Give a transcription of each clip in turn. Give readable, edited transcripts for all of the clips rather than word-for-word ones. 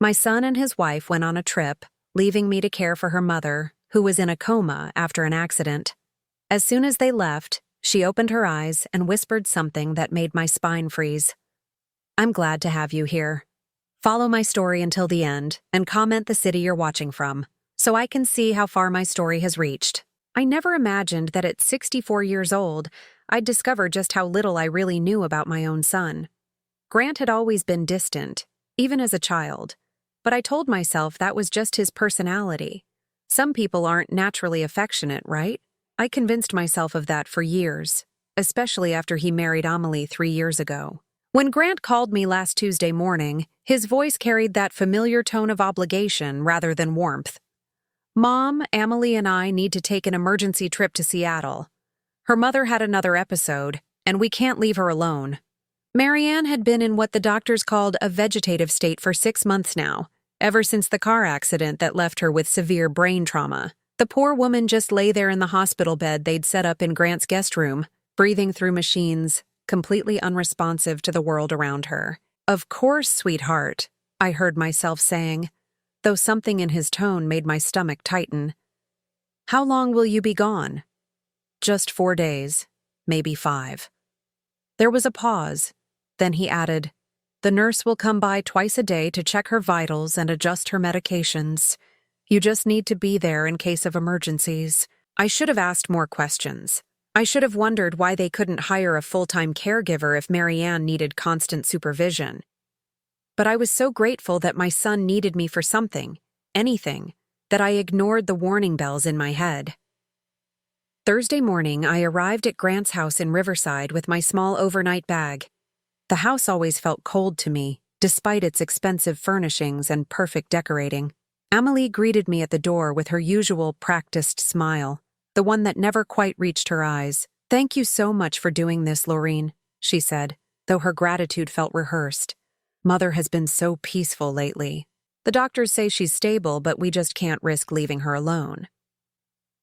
My son and his wife went on a trip, leaving me to care for her mother, who was in a coma after an accident. As soon as they left, she opened her eyes and whispered something that made my spine freeze. "I'm glad to have you here. Follow my story until the end and comment the city you're watching from, so I can see how far my story has reached." I never imagined that at 64 years old, I'd discover just how little I really knew about my own son. Grant had always been distant, even as a child, but I told myself that was just his personality. Some people aren't naturally affectionate, right? I convinced myself of that for years, especially after he married Amelie 3 years ago. When Grant called me last Tuesday morning, his voice carried that familiar tone of obligation rather than warmth. "Mom, Amelie and I need to take an emergency trip to Seattle. Her mother had another episode, and we can't leave her alone." Marianne had been in what the doctors called a vegetative state for 6 months now, ever since the car accident that left her with severe brain trauma. The poor woman just lay there in the hospital bed they'd set up in Grant's guest room, breathing through machines, completely unresponsive to the world around her. "Of course, sweetheart," I heard myself saying, though something in his tone made my stomach tighten. "How long will you be gone?" "Just 4 days, maybe 5. There was a pause. Then he added, "The nurse will come by twice a day to check her vitals and adjust her medications. You just need to be there in case of emergencies." I should have asked more questions. I should have wondered why they couldn't hire a full-time caregiver if Marianne needed constant supervision. But I was so grateful that my son needed me for something, anything, that I ignored the warning bells in my head. Thursday morning, I arrived at Grant's house in Riverside with my small overnight bag. The house always felt cold to me, despite its expensive furnishings and perfect decorating. Amelie greeted me at the door with her usual practiced smile, the one that never quite reached her eyes. "Thank you so much for doing this, Laureen," she said, though her gratitude felt rehearsed. "Mother has been so peaceful lately. The doctors say she's stable, but we just can't risk leaving her alone."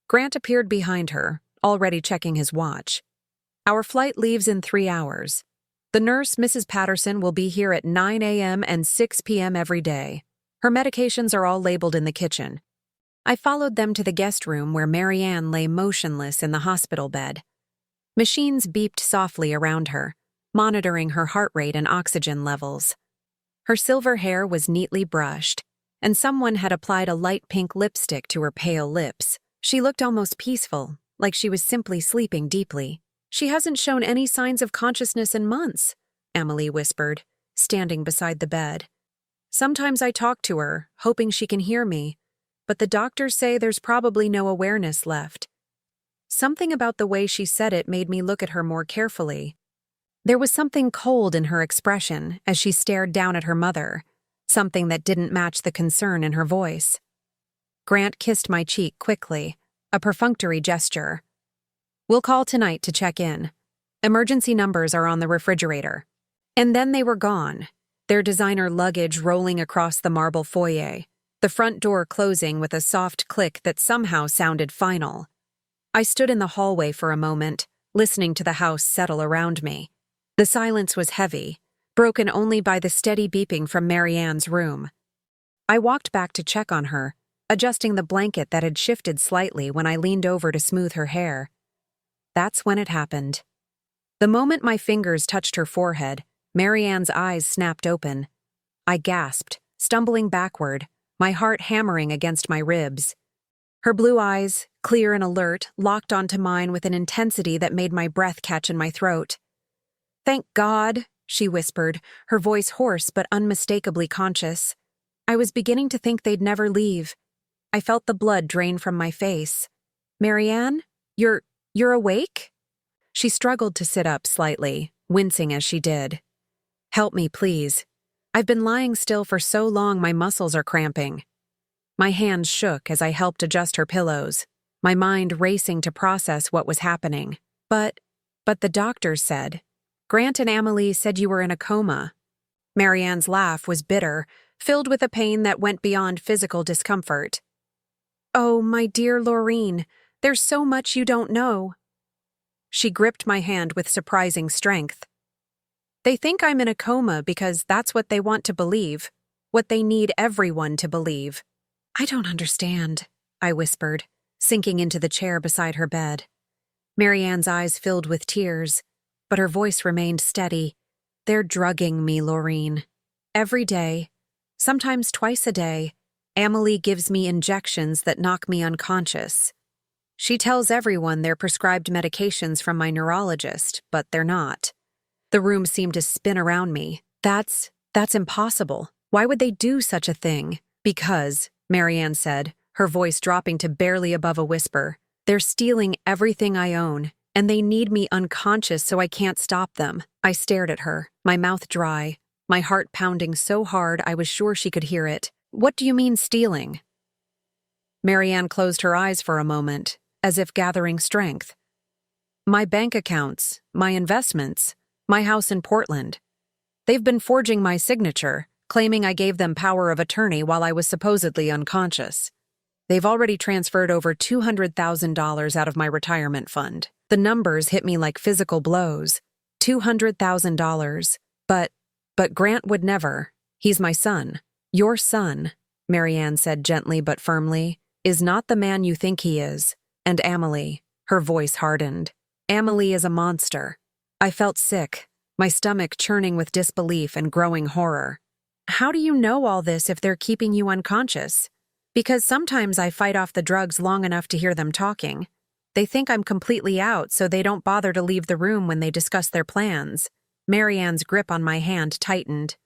Grant appeared behind her, already checking his watch. "Our flight leaves in 3 hours. The nurse, Mrs. Patterson, will be here at 9 a.m. and 6 p.m. every day. Her medications are all labeled in the kitchen." I followed them to the guest room where Marianne lay motionless in the hospital bed. Machines beeped softly around her, monitoring her heart rate and oxygen levels. Her silver hair was neatly brushed, and someone had applied a light pink lipstick to her pale lips. She looked almost peaceful, like she was simply sleeping deeply. "She hasn't shown any signs of consciousness in months," Amelie whispered, standing beside the bed. "Sometimes I talk to her, hoping she can hear me, but the doctors say there's probably no awareness left." Something about the way she said it made me look at her more carefully. There was something cold in her expression as she stared down at her mother, something that didn't match the concern in her voice. Grant kissed my cheek quickly, a perfunctory gesture. "We'll call tonight to check in. Emergency numbers are on the refrigerator." And then they were gone, their designer luggage rolling across the marble foyer, the front door closing with a soft click that somehow sounded final. I stood in the hallway for a moment, listening to the house settle around me. The silence was heavy, broken only by the steady beeping from Marianne's room. I walked back to check on her, adjusting the blanket that had shifted slightly when I leaned over to smooth her hair. That's when it happened. The moment my fingers touched her forehead, Marianne's eyes snapped open. I gasped, stumbling backward, my heart hammering against my ribs. Her blue eyes, clear and alert, locked onto mine with an intensity that made my breath catch in my throat. "Thank God," she whispered, her voice hoarse but unmistakably conscious. I was beginning to think they'd never leave. I felt the blood drain from my face. "Marianne, you're awake?" She struggled to sit up slightly, wincing as she did. "Help me, please. I've been lying still for so long my muscles are cramping." My hands shook as I helped adjust her pillows, my mind racing to process what was happening. But the doctors said, "Grant and Amelie said you were in a coma." Marianne's laugh was bitter, filled with a pain that went beyond physical discomfort. "Oh, my dear Laureen, there's so much you don't know." She gripped my hand with surprising strength. "They think I'm in a coma because that's what they want to believe. what they need everyone to believe. I don't understand, I whispered, sinking into the chair beside her bed. Marianne's eyes filled with tears, but her voice remained steady. They're drugging me, Laureen. Every day, sometimes twice a day, Amelie gives me injections that knock me unconscious. She tells everyone they're prescribed medications from my neurologist, but they're not. The room seemed to spin around me. That's impossible. Why would they do such a thing? Because, Marianne said, her voice dropping to barely above a whisper, they're stealing everything I own, and they need me unconscious so I can't stop them. I stared at her, my mouth dry, my heart pounding so hard I was sure she could hear it. What do you mean stealing? Marianne closed her eyes for a moment, as if gathering strength. My bank accounts, my investments, my house in Portland. They've been forging my signature, claiming I gave them power of attorney while I was supposedly unconscious. They've already transferred over $200,000 out of my retirement fund. The numbers hit me like physical blows. $200,000. But Grant would never. He's my son. Your son, Marianne said gently but firmly, is not the man you think he is. And Amelie, her voice hardened. Amelie is a monster. I felt sick, my stomach churning with disbelief and growing horror. How do you know all this if they're keeping you unconscious? Because sometimes I fight off the drugs long enough to hear them talking. They think I'm completely out, so they don't bother to leave the room when they discuss their plans. Marianne's grip on my hand tightened.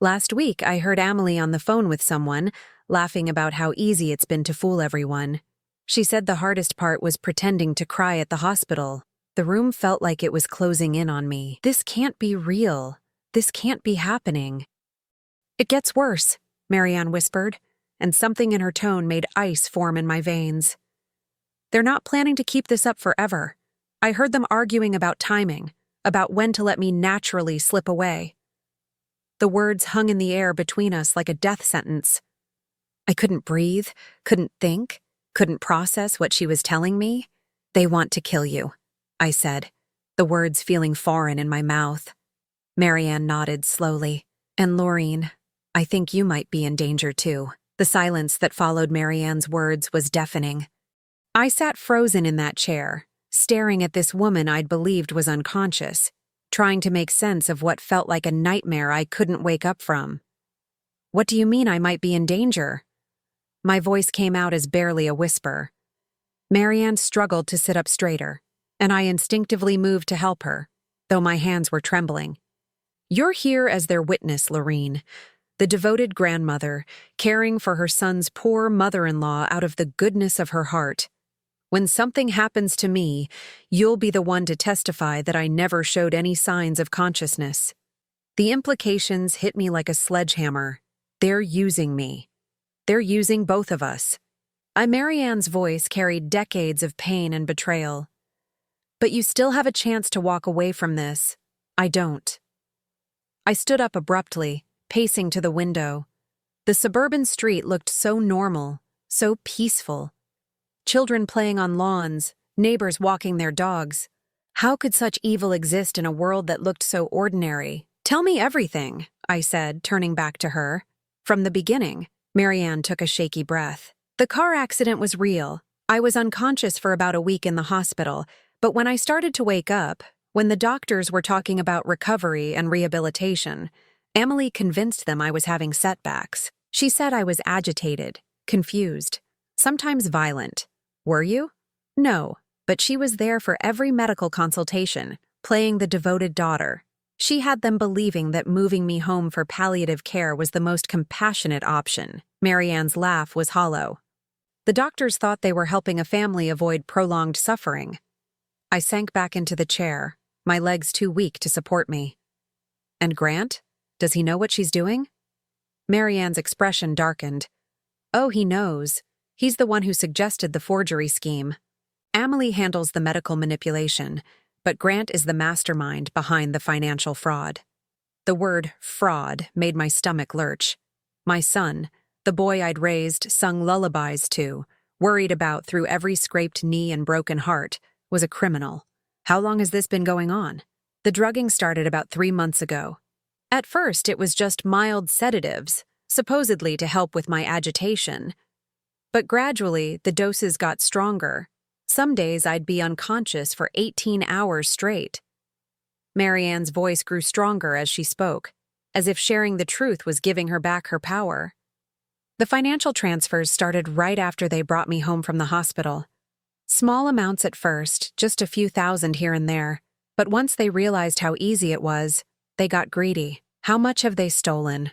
Last week, I heard Amelie on the phone with someone, laughing about how easy it's been to fool everyone. She said the hardest part was pretending to cry at the hospital. The room felt like it was closing in on me. This can't be real. This can't be happening. It gets worse, Marianne whispered, and something in her tone made ice form in my veins. They're not planning to keep this up forever. I heard them arguing about timing, about when to let me naturally slip away. The words hung in the air between us like a death sentence. I couldn't breathe, couldn't think, couldn't process what she was telling me. They want to kill you, I said, the words feeling foreign in my mouth. Marianne nodded slowly. And Laureen, I think you might be in danger too. The silence that followed Marianne's words was deafening. I sat frozen in that chair, staring at this woman I'd believed was unconscious, trying to make sense of what felt like a nightmare I couldn't wake up from. What do you mean I might be in danger? My voice came out as barely a whisper. Marianne struggled to sit up straighter, and I instinctively moved to help her, though my hands were trembling. You're here as their witness, Laureen, the devoted grandmother, caring for her son's poor mother-in-law out of the goodness of her heart. When something happens to me, you'll be the one to testify that I never showed any signs of consciousness. The implications hit me like a sledgehammer. They're using me. They're using both of us. Marianne's voice carried decades of pain and betrayal. But you still have a chance to walk away from this. I don't. I stood up abruptly, pacing to the window. The suburban street looked so normal, so peaceful. Children playing on lawns, neighbors walking their dogs. How could such evil exist in a world that looked so ordinary? Tell me everything, I said, turning back to her. From the beginning. Marianne took a shaky breath. The car accident was real. I was unconscious for about a week in the hospital, but when I started to wake up, when the doctors were talking about recovery and rehabilitation, Amelie convinced them I was having setbacks. She said I was agitated, confused, sometimes violent. Were you? No, but she was there for every medical consultation, playing the devoted daughter. She had them believing that moving me home for palliative care was the most compassionate option. Marianne's laugh was hollow. The doctors thought they were helping a family avoid prolonged suffering. I sank back into the chair, my legs too weak to support me. And Grant? Does he know what she's doing? Marianne's expression darkened. Oh, he knows. He's the one who suggested the forgery scheme. Amelie handles the medical manipulation, but Grant is the mastermind behind the financial fraud. The word fraud made my stomach lurch. My son, the boy I'd raised, sung lullabies to, worried about through every scraped knee and broken heart, was a criminal. How long has this been going on? The drugging started about 3 months ago. At first, it was just mild sedatives, supposedly to help with my agitation. But gradually, the doses got stronger. Some days I'd be unconscious for 18 hours straight. Marianne's voice grew stronger as she spoke, as if sharing the truth was giving her back her power. The financial transfers started right after they brought me home from the hospital. Small amounts at first, just a few thousand here and there, but once they realized how easy it was, they got greedy. How much have they stolen?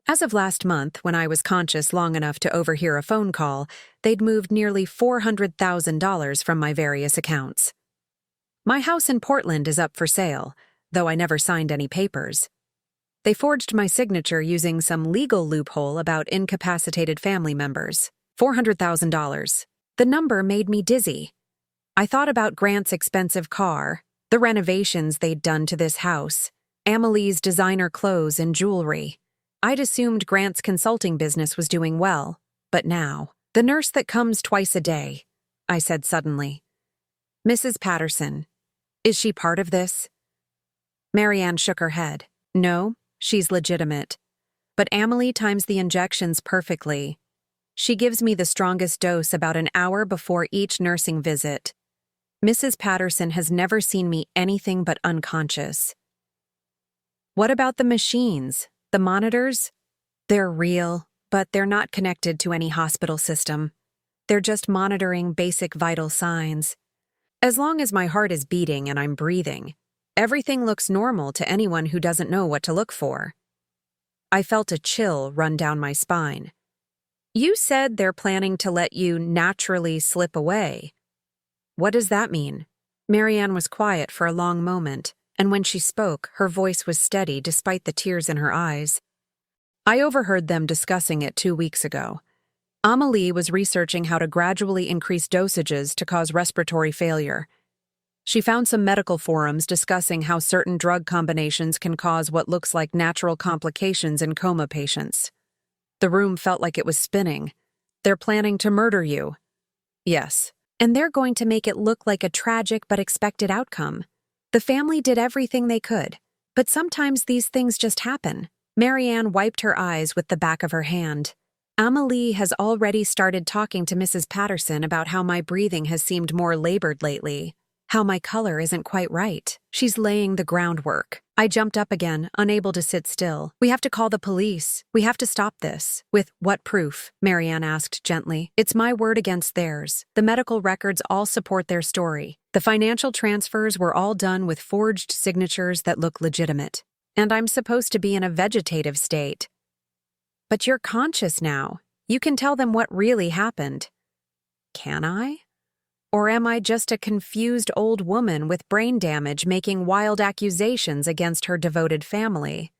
As of last month, when I was conscious long enough to overhear a phone call, they'd moved nearly $400,000 from my various accounts. My house in Portland is up for sale, though I never signed any papers. They forged my signature using some legal loophole about incapacitated family members. $400,000. The number made me dizzy. I thought about Grant's expensive car, the renovations they'd done to this house, Amelie's designer clothes and jewelry. I'd assumed Grant's consulting business was doing well, but now, the nurse that comes twice a day, I said suddenly. Mrs. Patterson, is she part of this? Marianne shook her head. No, she's legitimate. But Amelie times the injections perfectly. She gives me the strongest dose about an hour before each nursing visit. Mrs. Patterson has never seen me anything but unconscious. What about the machines? The monitors? They're real, but they're not connected to any hospital system. They're just monitoring basic vital signs. As long as my heart is beating and I'm breathing, everything looks normal to anyone who doesn't know what to look for. I felt a chill run down my spine. You said they're planning to let you naturally slip away. What does that mean? Marianne was quiet for a long moment, and when she spoke, her voice was steady despite the tears in her eyes. I overheard them discussing it 2 weeks ago. Amelie was researching how to gradually increase dosages to cause respiratory failure. She found some medical forums discussing how certain drug combinations can cause what looks like natural complications in coma patients. The room felt like it was spinning. They're planning to murder you. Yes. And they're going to make it look like a tragic but expected outcome. The family did everything they could, but sometimes these things just happen. Marianne wiped her eyes with the back of her hand. Amelie has already started talking to Mrs. Patterson about how my breathing has seemed more labored lately, how my color isn't quite right. She's laying the groundwork. I jumped up again, unable to sit still. We have to call the police. We have to stop this. With what proof? Marianne asked gently. It's my word against theirs. The medical records all support their story. The financial transfers were all done with forged signatures that look legitimate. And I'm supposed to be in a vegetative state. But you're conscious now. You can tell them what really happened. Can I? Or am I just a confused old woman with brain damage making wild accusations against her devoted family?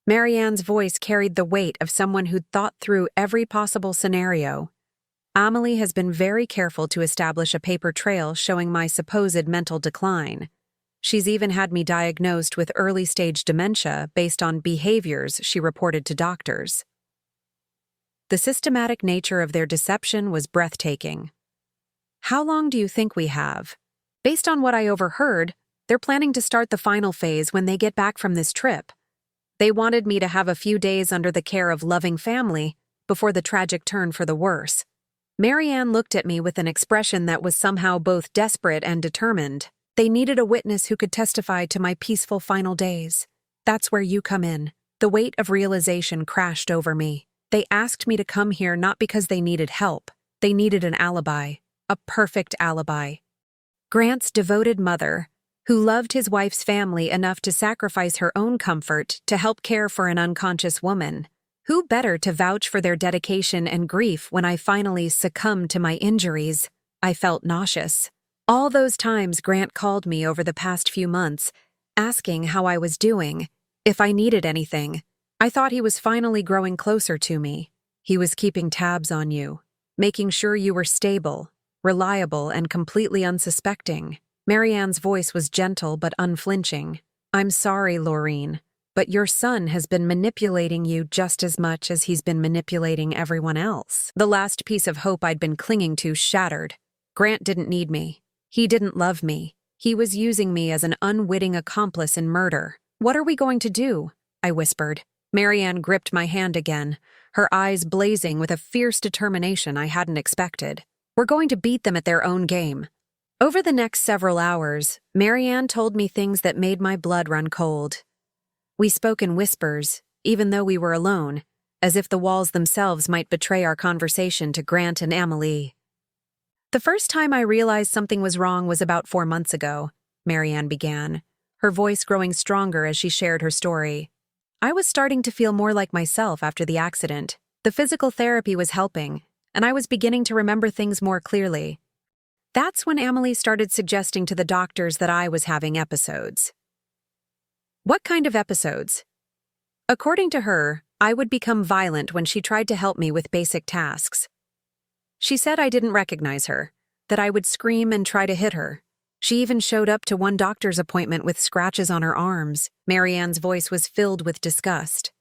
Marianne's voice carried the weight of someone who'd thought through every possible scenario. Amelie has been very careful to establish a paper trail showing my supposed mental decline. She's even had me diagnosed with early-stage dementia based on behaviors she reported to doctors. The systematic nature of their deception was breathtaking. How long do you think we have? Based on what I overheard, they're planning to start the final phase when they get back from this trip. They wanted me to have a few days under the care of loving family before the tragic turn for the worse. Marianne looked at me with an expression that was somehow both desperate and determined. They needed a witness who could testify to my peaceful final days. That's where you come in. The weight of realization crashed over me. They asked me to come here not because they needed help. They needed an alibi. A perfect alibi. Grant's devoted mother, who loved his wife's family enough to sacrifice her own comfort to help care for an unconscious woman. Who better to vouch for their dedication and grief when I finally succumbed to my injuries? I felt nauseous. All those times Grant called me over the past few months, asking how I was doing, if I needed anything. I thought he was finally growing closer to me. He was keeping tabs on you, making sure you were stable, reliable, and completely unsuspecting. Marianne's voice was gentle but unflinching. I'm sorry, Laureen, but your son has been manipulating you just as much as he's been manipulating everyone else. The last piece of hope I'd been clinging to shattered. Grant didn't need me. He didn't love me. He was using me as an unwitting accomplice in murder. What are we going to do? I whispered. Marianne gripped my hand again, her eyes blazing with a fierce determination I hadn't expected. We're going to beat them at their own game. Over the next several hours, Marianne told me things that made my blood run cold. We spoke in whispers, even though we were alone, as if the walls themselves might betray our conversation to Grant and Amelie. The first time I realized something was wrong was about 4 months ago, Marianne began, her voice growing stronger as she shared her story. I was starting to feel more like myself after the accident. The physical therapy was helping, and I was beginning to remember things more clearly. That's when Amelie started suggesting to the doctors that I was having episodes. What kind of episodes? According to her, I would become violent when she tried to help me with basic tasks. She said I didn't recognize her, that I would scream and try to hit her. She even showed up to one doctor's appointment with scratches on her arms. Marianne's voice was filled with disgust.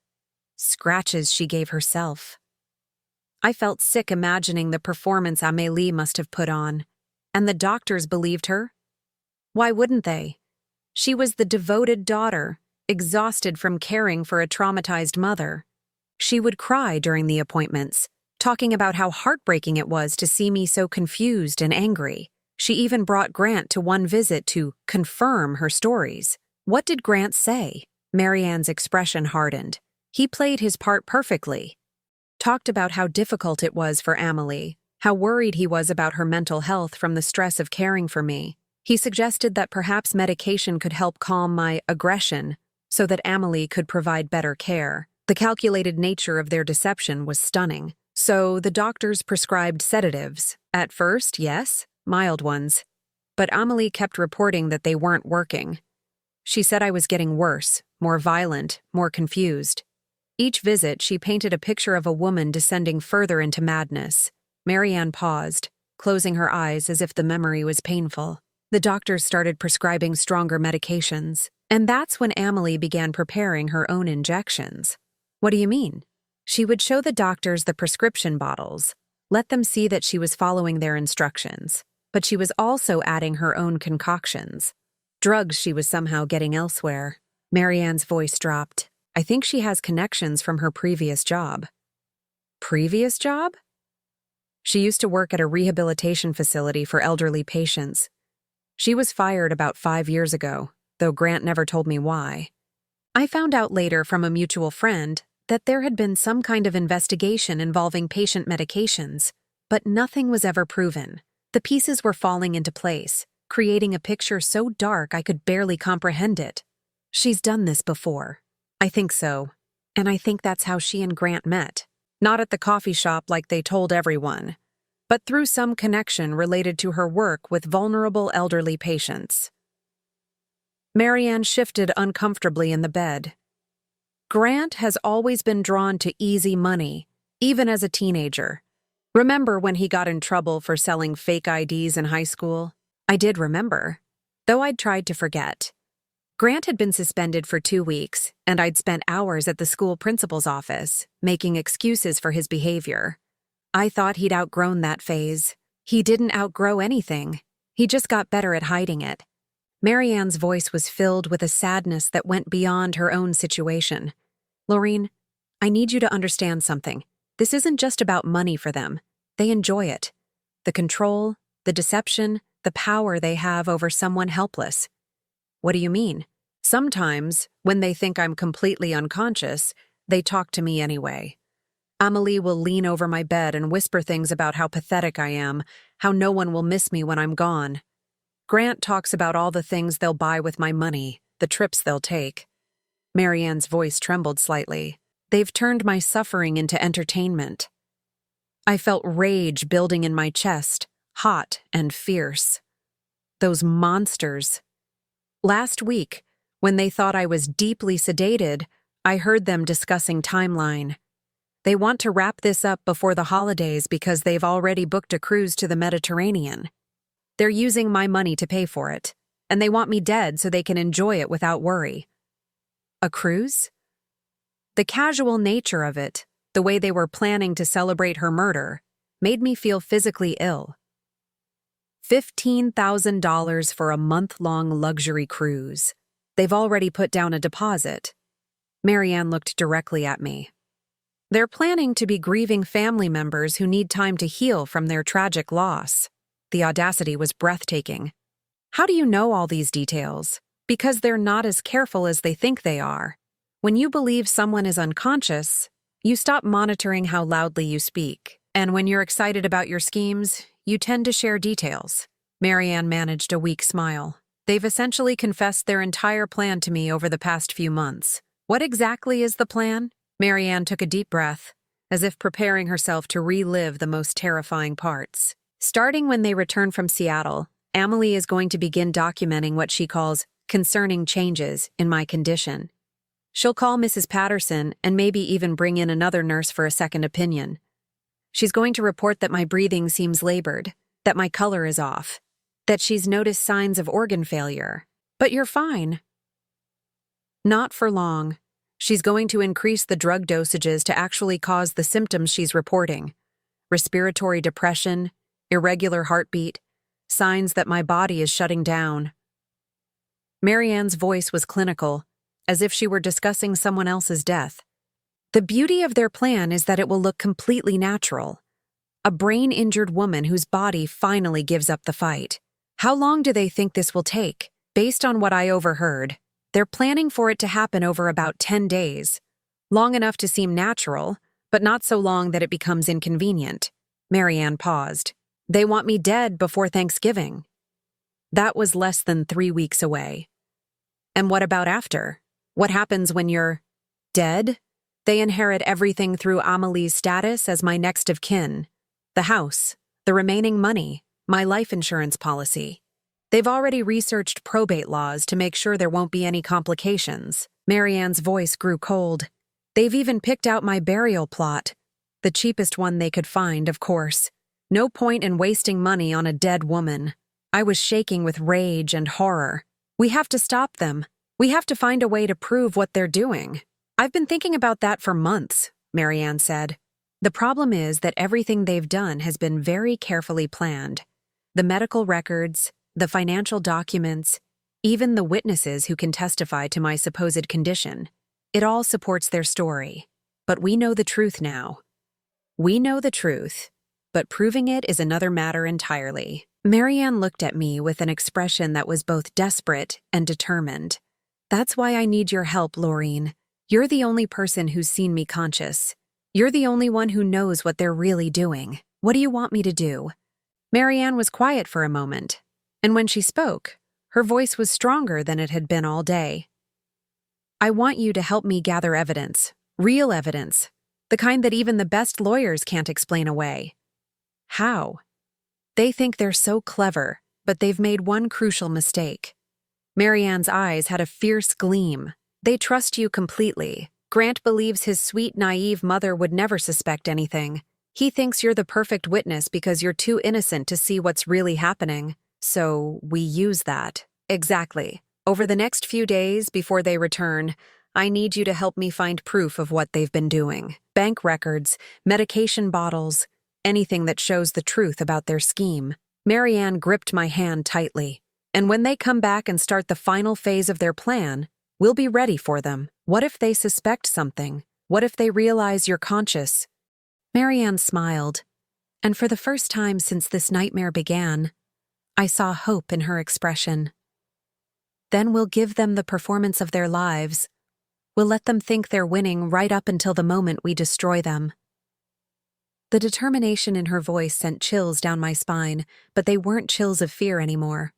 Scratches she gave herself. I felt sick imagining the performance Amélie must have put on. And the doctors believed her? Why wouldn't they? She was the devoted daughter, exhausted from caring for a traumatized mother. She would cry during the appointments, talking about how heartbreaking it was to see me so confused and angry. She even brought Grant to one visit to confirm her stories. What did Grant say? Marianne's expression hardened. He played his part perfectly. Talked about how difficult it was for Amelie, how worried he was about her mental health from the stress of caring for me. He suggested that perhaps medication could help calm my aggression so that Amelie could provide better care. The calculated nature of their deception was stunning. So the doctors prescribed sedatives. At first, yes, mild ones. But Amelie kept reporting that they weren't working. She said I was getting worse, more violent, more confused. Each visit, she painted a picture of a woman descending further into madness. Marianne paused, closing her eyes as if the memory was painful. The doctors started prescribing stronger medications. And that's when Amelie began preparing her own injections. What do you mean? She would show the doctors the prescription bottles, let them see that she was following their instructions. But she was also adding her own concoctions. Drugs she was somehow getting elsewhere. Marianne's voice dropped. I think she has connections from her previous job. Previous job? She used to work at a rehabilitation facility for elderly patients. She was fired about 5 years ago, though Grant never told me why. I found out later from a mutual friend that there had been some kind of investigation involving patient medications, but nothing was ever proven. The pieces were falling into place, creating a picture so dark I could barely comprehend it. She's done this before. I think so, and I think that's how she and Grant met. Not at the coffee shop like they told everyone, but through some connection related to her work with vulnerable elderly patients. Marianne shifted uncomfortably in the bed. Grant has always been drawn to easy money, even as a teenager. Remember when he got in trouble for selling fake IDs in high school? I did remember, though I'd tried to forget. Grant had been suspended for 2 weeks, and I'd spent hours at the school principal's office, making excuses for his behavior. I thought he'd outgrown that phase. He didn't outgrow anything. He just got better at hiding it. Marianne's voice was filled with a sadness that went beyond her own situation. Laureen, I need you to understand something. This isn't just about money for them. They enjoy it. The control, the deception, the power they have over someone helpless. What do you mean? Sometimes, when they think I'm completely unconscious, they talk to me anyway. Amelie will lean over my bed and whisper things about how pathetic I am, how no one will miss me when I'm gone. Grant talks about all the things they'll buy with my money, the trips they'll take. Marianne's voice trembled slightly. They've turned my suffering into entertainment. I felt rage building in my chest, hot and fierce. Those monsters. Last week, when they thought I was deeply sedated, I heard them discussing timeline. They want to wrap this up before the holidays because they've already booked a cruise to the Mediterranean. They're using my money to pay for it, and they want me dead so they can enjoy it without worry. A cruise? The casual nature of it, the way they were planning to celebrate her murder, made me feel physically ill. $15,000 for a month-long luxury cruise. They've already put down a deposit. Marianne looked directly at me. They're planning to be grieving family members who need time to heal from their tragic loss. The audacity was breathtaking. How do you know all these details? Because they're not as careful as they think they are. When you believe someone is unconscious, you stop monitoring how loudly you speak. And when you're excited about your schemes, you tend to share details. Marianne managed a weak smile. They've essentially confessed their entire plan to me over the past few months. What exactly is the plan? Marianne took a deep breath, as if preparing herself to relive the most terrifying parts. Starting when they return from Seattle, Amelie is going to begin documenting what she calls concerning changes in my condition. She'll call Mrs. Patterson and maybe even bring in another nurse for a second opinion. She's going to report that my breathing seems labored, that my color is off, that she's noticed signs of organ failure. But you're fine. Not for long. She's going to increase the drug dosages to actually cause the symptoms she's reporting. Respiratory depression, irregular heartbeat, signs that my body is shutting down. Marianne's voice was clinical, as if she were discussing someone else's death. The beauty of their plan is that it will look completely natural. A brain-injured woman whose body finally gives up the fight. How long do they think this will take? Based on what I overheard, they're planning for it to happen over about 10 days. Long enough to seem natural, but not so long that it becomes inconvenient. Marianne paused. They want me dead before Thanksgiving. That was less than 3 weeks away. And what about after? What happens when you're dead? They inherit everything through Amelie's status as my next of kin. The house, the remaining money, my life insurance policy. They've already researched probate laws to make sure there won't be any complications. Marianne's voice grew cold. They've even picked out my burial plot. The cheapest one they could find, of course. No point in wasting money on a dead woman. I was shaking with rage and horror. We have to stop them. We have to find a way to prove what they're doing. I've been thinking about that for months, Marianne said. The problem is that everything they've done has been very carefully planned. The medical records, the financial documents, even the witnesses who can testify to my supposed condition. It all supports their story. But we know the truth now. We know the truth, but proving it is another matter entirely. Marianne looked at me with an expression that was both desperate and determined. That's why I need your help, Laureen. You're the only person who's seen me conscious. You're the only one who knows what they're really doing. What do you want me to do? Marianne was quiet for a moment, and when she spoke, her voice was stronger than it had been all day. I want you to help me gather evidence, real evidence, the kind that even the best lawyers can't explain away. How? They think they're so clever, but they've made one crucial mistake. Marianne's eyes had a fierce gleam. They trust you completely. Grant believes his sweet, naive mother would never suspect anything. He thinks you're the perfect witness because you're too innocent to see what's really happening. So we use that. Exactly. Over the next few days before they return, I need you to help me find proof of what they've been doing. Bank records, medication bottles, anything that shows the truth about their scheme. Marianne gripped my hand tightly. And when they come back and start the final phase of their plan, we'll be ready for them. What if they suspect something? What if they realize you're conscious? Marianne smiled, and for the first time since this nightmare began, I saw hope in her expression. Then we'll give them the performance of their lives. We'll let them think they're winning right up until the moment we destroy them. The determination in her voice sent chills down my spine, but they weren't chills of fear anymore.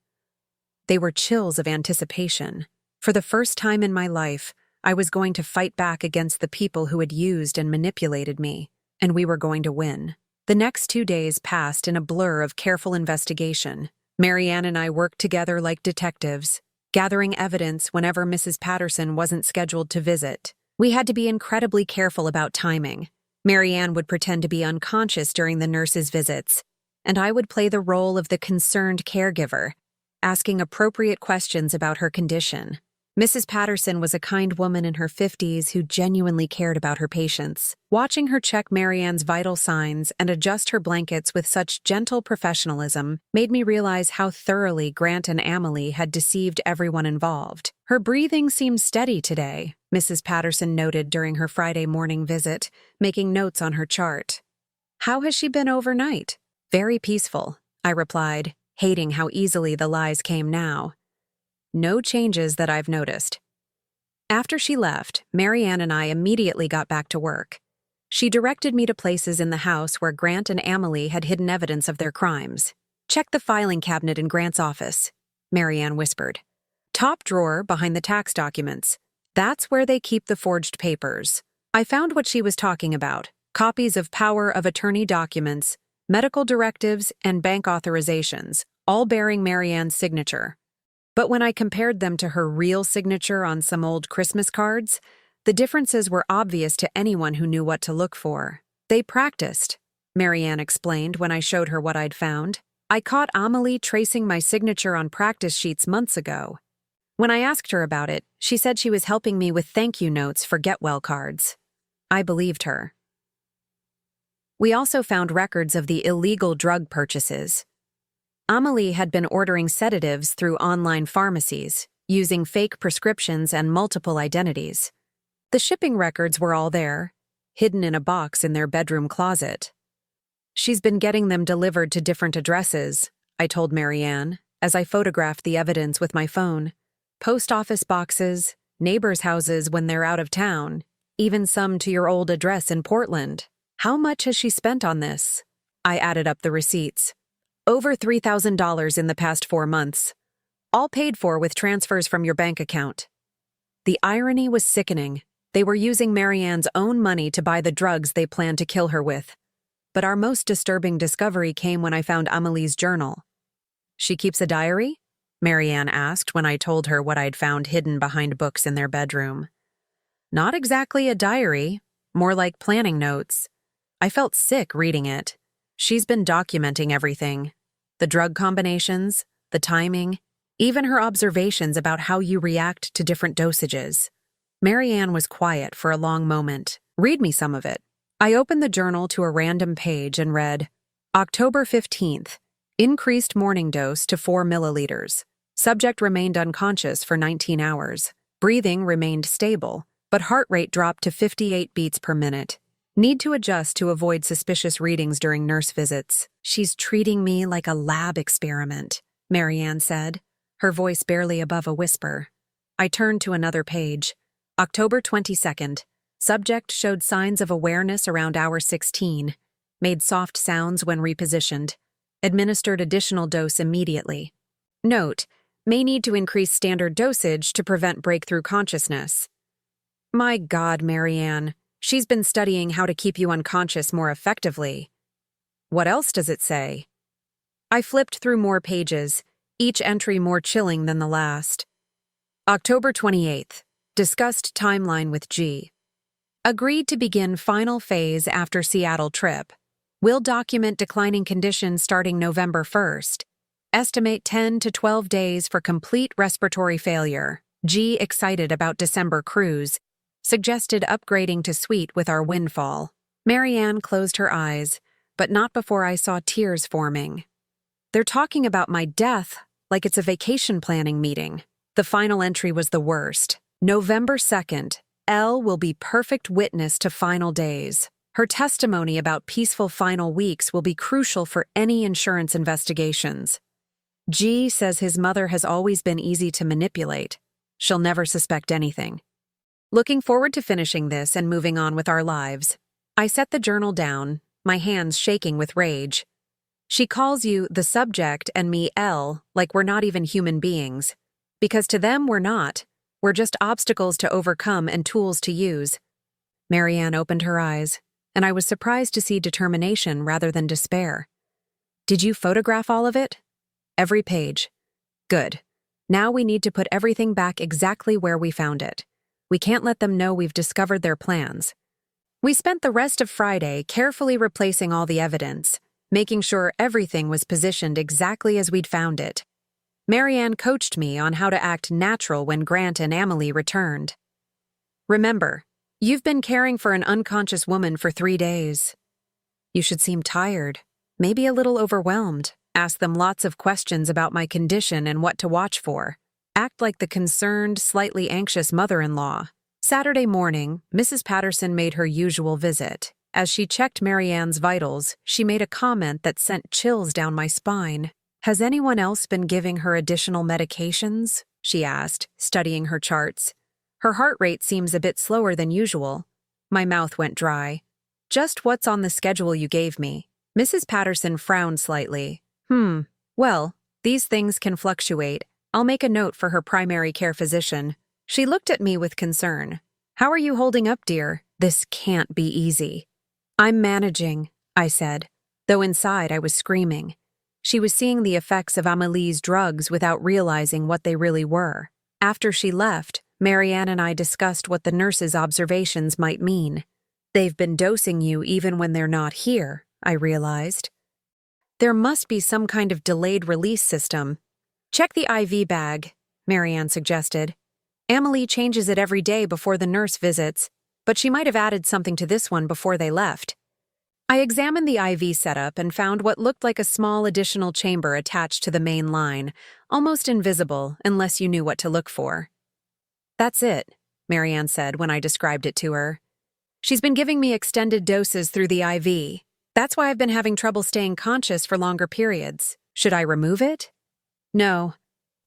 They were chills of anticipation. For the first time in my life, I was going to fight back against the people who had used and manipulated me, and we were going to win. The next 2 days passed in a blur of careful investigation. Marianne and I worked together like detectives, gathering evidence whenever Mrs. Patterson wasn't scheduled to visit. We had to be incredibly careful about timing. Marianne would pretend to be unconscious during the nurse's visits, and I would play the role of the concerned caregiver, asking appropriate questions about her condition. Mrs. Patterson was a kind woman in her 50s who genuinely cared about her patients. Watching her check Marianne's vital signs and adjust her blankets with such gentle professionalism made me realize how thoroughly Grant and Amelie had deceived everyone involved. Her breathing seemed steady today, Mrs. Patterson noted during her Friday morning visit, making notes on her chart. How has she been overnight? Very peaceful, I replied, hating how easily the lies came now. No changes that I've noticed. After she left, Marianne and I immediately got back to work. She directed me to places in the house where Grant and Amelie had hidden evidence of their crimes. Check the filing cabinet in Grant's office, Marianne whispered. Top drawer behind the tax documents. That's where they keep the forged papers. I found what she was talking about: copies of power of attorney documents, medical directives, and bank authorizations, all bearing Marianne's signature. But when I compared them to her real signature on some old Christmas cards, the differences were obvious to anyone who knew what to look for. They practiced, Marianne explained when I showed her what I'd found. I caught Amelie tracing my signature on practice sheets months ago. When I asked her about it, she said she was helping me with thank you notes for Get Well cards. I believed her. We also found records of the illegal drug purchases. Amelie had been ordering sedatives through online pharmacies, using fake prescriptions and multiple identities. The shipping records were all there, hidden in a box in their bedroom closet. She's been getting them delivered to different addresses, I told Marianne, as I photographed the evidence with my phone. Post office boxes, neighbors' houses when they're out of town, even some to your old address in Portland. How much has she spent on this? I added up the receipts. Over $3,000 in the past 4 months. All paid for with transfers from your bank account. The irony was sickening. They were using Marianne's own money to buy the drugs they planned to kill her with. But our most disturbing discovery came when I found Amelie's journal. She keeps a diary? Marianne asked when I told her what I'd found hidden behind books in their bedroom. Not exactly a diary, more like planning notes. I felt sick reading it. She's been documenting everything. The drug combinations, the timing, even her observations about how you react to different dosages. Marianne was quiet for a long moment. Read me some of it. I opened the journal to a random page and read, October 15th, increased morning dose to 4 milliliters. Subject remained unconscious for 19 hours. Breathing remained stable, but heart rate dropped to 58 beats per minute. Need to adjust to avoid suspicious readings during nurse visits. She's treating me like a lab experiment, Marianne said, her voice barely above a whisper. I turned to another page. October 22nd. Subject showed signs of awareness around hour 16. Made soft sounds when repositioned. Administered additional dose immediately. Note, may need to increase standard dosage to prevent breakthrough consciousness. My God, Marianne. She's been studying how to keep you unconscious more effectively. What else does it say? I flipped through more pages, each entry more chilling than the last. October 28th. Discussed timeline with G. Agreed to begin final phase after Seattle trip. Will document declining conditions starting November 1st. Estimate 10 to 12 days for complete respiratory failure. G excited about December cruise. Suggested upgrading to suite with our windfall. Marianne closed her eyes, but not before I saw tears forming. They're talking about my death like it's a vacation planning meeting. The final entry was the worst. November 2nd, L will be perfect witness to final days. Her testimony about peaceful final weeks will be crucial for any insurance investigations. G says his mother has always been easy to manipulate. She'll never suspect anything. Looking forward to finishing this and moving on with our lives. I set the journal down, my hands shaking with rage. She calls you the subject and me L like we're not even human beings. Because to them we're not. We're just obstacles to overcome and tools to use. Marianne opened her eyes, and I was surprised to see determination rather than despair. Did you photograph all of it? Every page. Good. Now we need to put everything back exactly where we found it. We can't let them know we've discovered their plans. We spent the rest of Friday carefully replacing all the evidence, making sure everything was positioned exactly as we'd found it. Marianne coached me on how to act natural when Grant and Amelie returned. Remember, you've been caring for an unconscious woman for 3 days. You should seem tired, maybe a little overwhelmed. Ask them lots of questions about my condition and what to watch for. Act like the concerned, slightly anxious mother-in-law. Saturday morning, Mrs. Patterson made her usual visit. As she checked Marianne's vitals, she made a comment that sent chills down my spine. "Has anyone else been giving her additional medications?" she asked, studying her charts. "Her heart rate seems a bit slower than usual." My mouth went dry. "Just what's on the schedule you gave me?" Mrs. Patterson frowned slightly. Well, these things can fluctuate. I'll make a note for her primary care physician." She looked at me with concern. "How are you holding up, dear? This can't be easy." "I'm managing," I said, though inside I was screaming. She was seeing the effects of Amelie's drugs without realizing what they really were. After she left, Marianne and I discussed what the nurse's observations might mean. "They've been dosing you even when they're not here," I realized. "There must be some kind of delayed release system." "Check the IV bag," Marianne suggested. "Amelie changes it every day before the nurse visits, but she might have added something to this one before they left." I examined the IV setup and found what looked like a small additional chamber attached to the main line, almost invisible unless you knew what to look for. "That's it," Marianne said when I described it to her. "She's been giving me extended doses through the IV. That's why I've been having trouble staying conscious for longer periods. Should I remove it?" "No.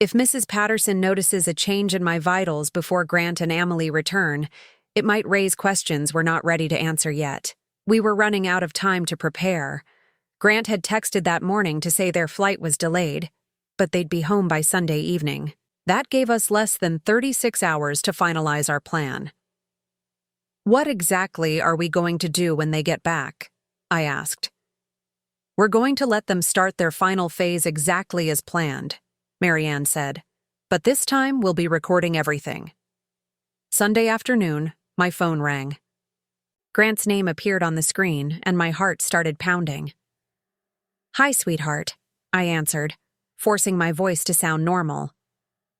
If Mrs. Patterson notices a change in my vitals before Grant and Amelie return, it might raise questions we're not ready to answer yet." We were running out of time to prepare. Grant had texted that morning to say their flight was delayed, but they'd be home by Sunday evening. That gave us less than 36 hours to finalize our plan. "What exactly are we going to do when they get back?" I asked. "We're going to let them start their final phase exactly as planned," Marianne said. "But this time we'll be recording everything." Sunday afternoon, my phone rang. Grant's name appeared on the screen, and my heart started pounding. "Hi, sweetheart," I answered, forcing my voice to sound normal.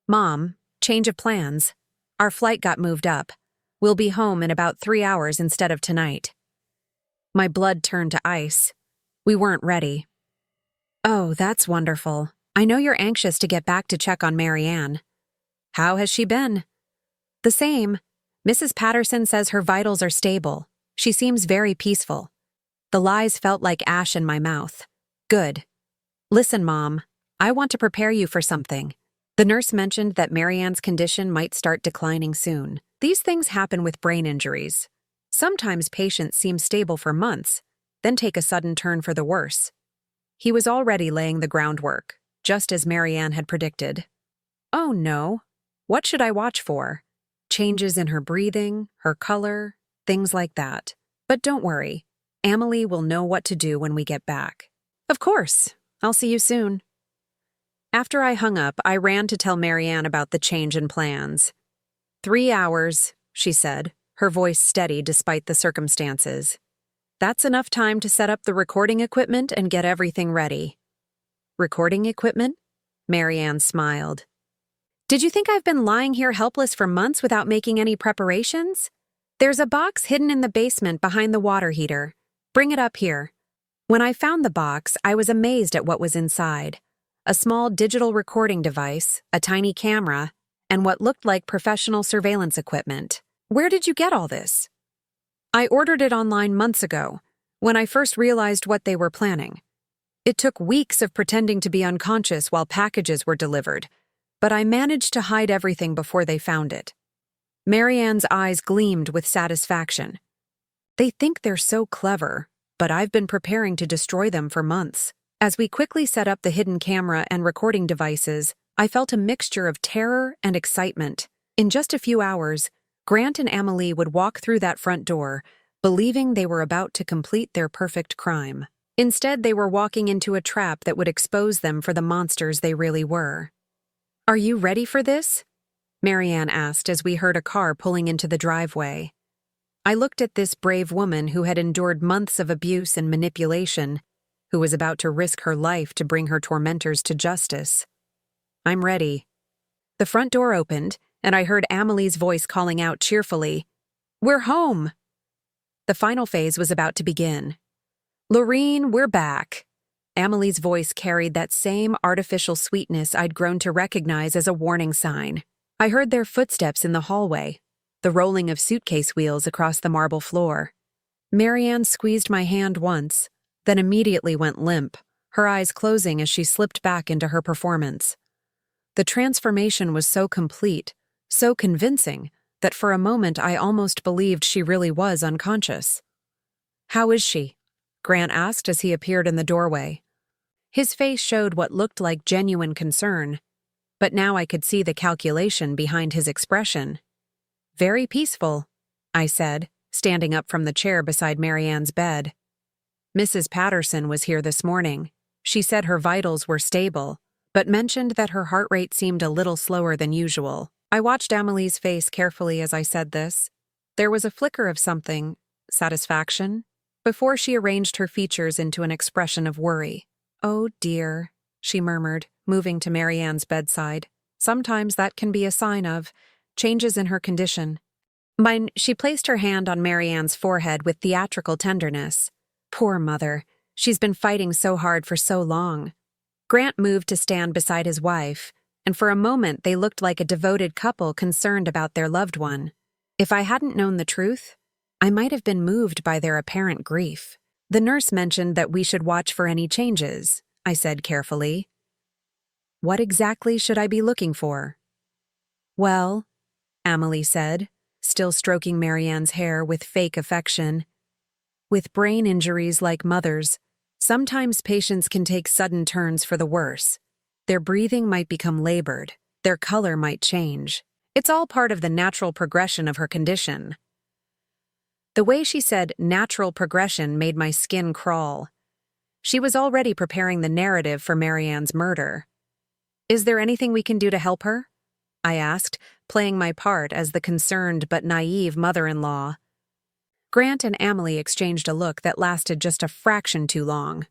"Mom, change of plans. Our flight got moved up. We'll be home in about 3 hours instead of tonight." My blood turned to ice. We weren't ready. "Oh, that's wonderful. I know you're anxious to get back to check on Marianne." "How has she been?" "The same. Mrs. Patterson says her vitals are stable. She seems very peaceful." The lies felt like ash in my mouth. "Good. Listen, Mom, I want to prepare you for something." The nurse mentioned that Marianne's condition might start declining soon. These things happen with brain injuries. Sometimes patients seem stable for months, then take a sudden turn for the worse. He was already laying the groundwork, just as Marianne had predicted. "Oh no. What should I watch for?" "Changes in her breathing, her color, things like that. But don't worry, Amelie will know what to do when we get back." "Of course. I'll see you soon." After I hung up, I ran to tell Marianne about the change in plans. 3 hours, she said, her voice steady despite the circumstances. "That's enough time to set up the recording equipment and get everything ready." "Recording equipment?" Marianne smiled. "Did you think I've been lying here helpless for months without making any preparations? There's a box hidden in the basement behind the water heater. Bring it up here." When I found the box, I was amazed at what was inside. A small digital recording device, a tiny camera, and what looked like professional surveillance equipment. "Where did you get all this?" "I ordered it online months ago, when I first realized what they were planning. It took weeks of pretending to be unconscious while packages were delivered, but I managed to hide everything before they found it." Marianne's eyes gleamed with satisfaction. "They think they're so clever, but I've been preparing to destroy them for months." As we quickly set up the hidden camera and recording devices, I felt a mixture of terror and excitement. In just a few hours, Grant and Amelie would walk through that front door, believing they were about to complete their perfect crime. Instead, they were walking into a trap that would expose them for the monsters they really were. "Are you ready for this?" Marianne asked as we heard a car pulling into the driveway. I looked at this brave woman who had endured months of abuse and manipulation, who was about to risk her life to bring her tormentors to justice. I'm ready. The front door opened, and I heard Amelie's voice calling out cheerfully, "We're home!" The final phase was about to begin. "Lorene, we're back." Amelie's voice carried that same artificial sweetness I'd grown to recognize as a warning sign. I heard their footsteps in the hallway, the rolling of suitcase wheels across the marble floor. Marianne squeezed my hand once, then immediately went limp, her eyes closing as she slipped back into her performance. The transformation was so complete, so convincing, that for a moment I almost believed she really was unconscious. "How is she?" Grant asked as he appeared in the doorway. His face showed what looked like genuine concern, but now I could see the calculation behind his expression. "Very peaceful," I said, standing up from the chair beside Marianne's bed. "Mrs. Patterson was here this morning. She said her vitals were stable, but mentioned that her heart rate seemed a little slower than usual." I watched Amelie's face carefully as I said this. There was a flicker of something, satisfaction, before she arranged her features into an expression of worry. "Oh dear," she murmured, moving to Marianne's bedside. "Sometimes that can be a sign of changes in her condition." She placed her hand on Marianne's forehead with theatrical tenderness. "Poor mother. She's been fighting so hard for so long." Grant moved to stand beside his wife, and for a moment they looked like a devoted couple concerned about their loved one. If I hadn't known the truth, I might have been moved by their apparent grief. "The nurse mentioned that we should watch for any changes," I said carefully. "What exactly should I be looking for?" "Well," Amelie said, still stroking Marianne's hair with fake affection, "with brain injuries like mother's, sometimes patients can take sudden turns for the worse. Their breathing might become labored, their color might change. It's all part of the natural progression of her condition." The way she said natural progression made my skin crawl. She was already preparing the narrative for Marianne's murder. "Is there anything we can do to help her?" I asked, playing my part as the concerned but naive mother-in-law. Grant and Amelie exchanged a look that lasted just a fraction too long.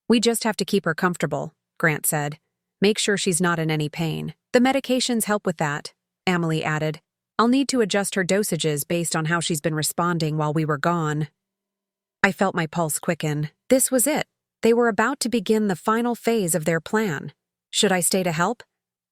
"We just have to keep her comfortable," Grant said. "Make sure she's not in any pain. The medications help with that," Amelie added. "I'll need to adjust her dosages based on how she's been responding while we were gone." I felt my pulse quicken. This was it. They were about to begin the final phase of their plan. Should I stay to help?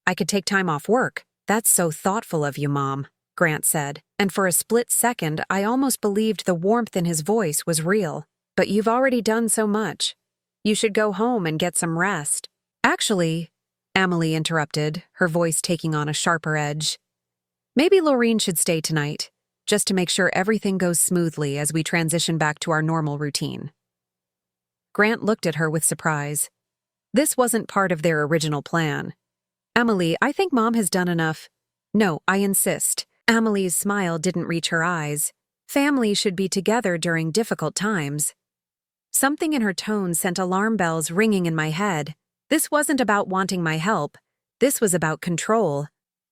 "I could take time off work." "That's so thoughtful of you, Mom," Grant said, and for a split second I almost believed the warmth in his voice was real. "But you've already done so much. You should go home and get some rest." "Actually," Amelie interrupted, her voice taking on a sharper edge, "maybe Lorene should stay tonight, just to make sure everything goes smoothly as we transition back to our normal routine." Grant looked at her with surprise. This wasn't part of their original plan. "Amelie, I think Mom has done enough." "No, I insist." Amelie's smile didn't reach her eyes. "Families should be together during difficult times." Something in her tone sent alarm bells ringing in my head. This wasn't about wanting my help. This was about control.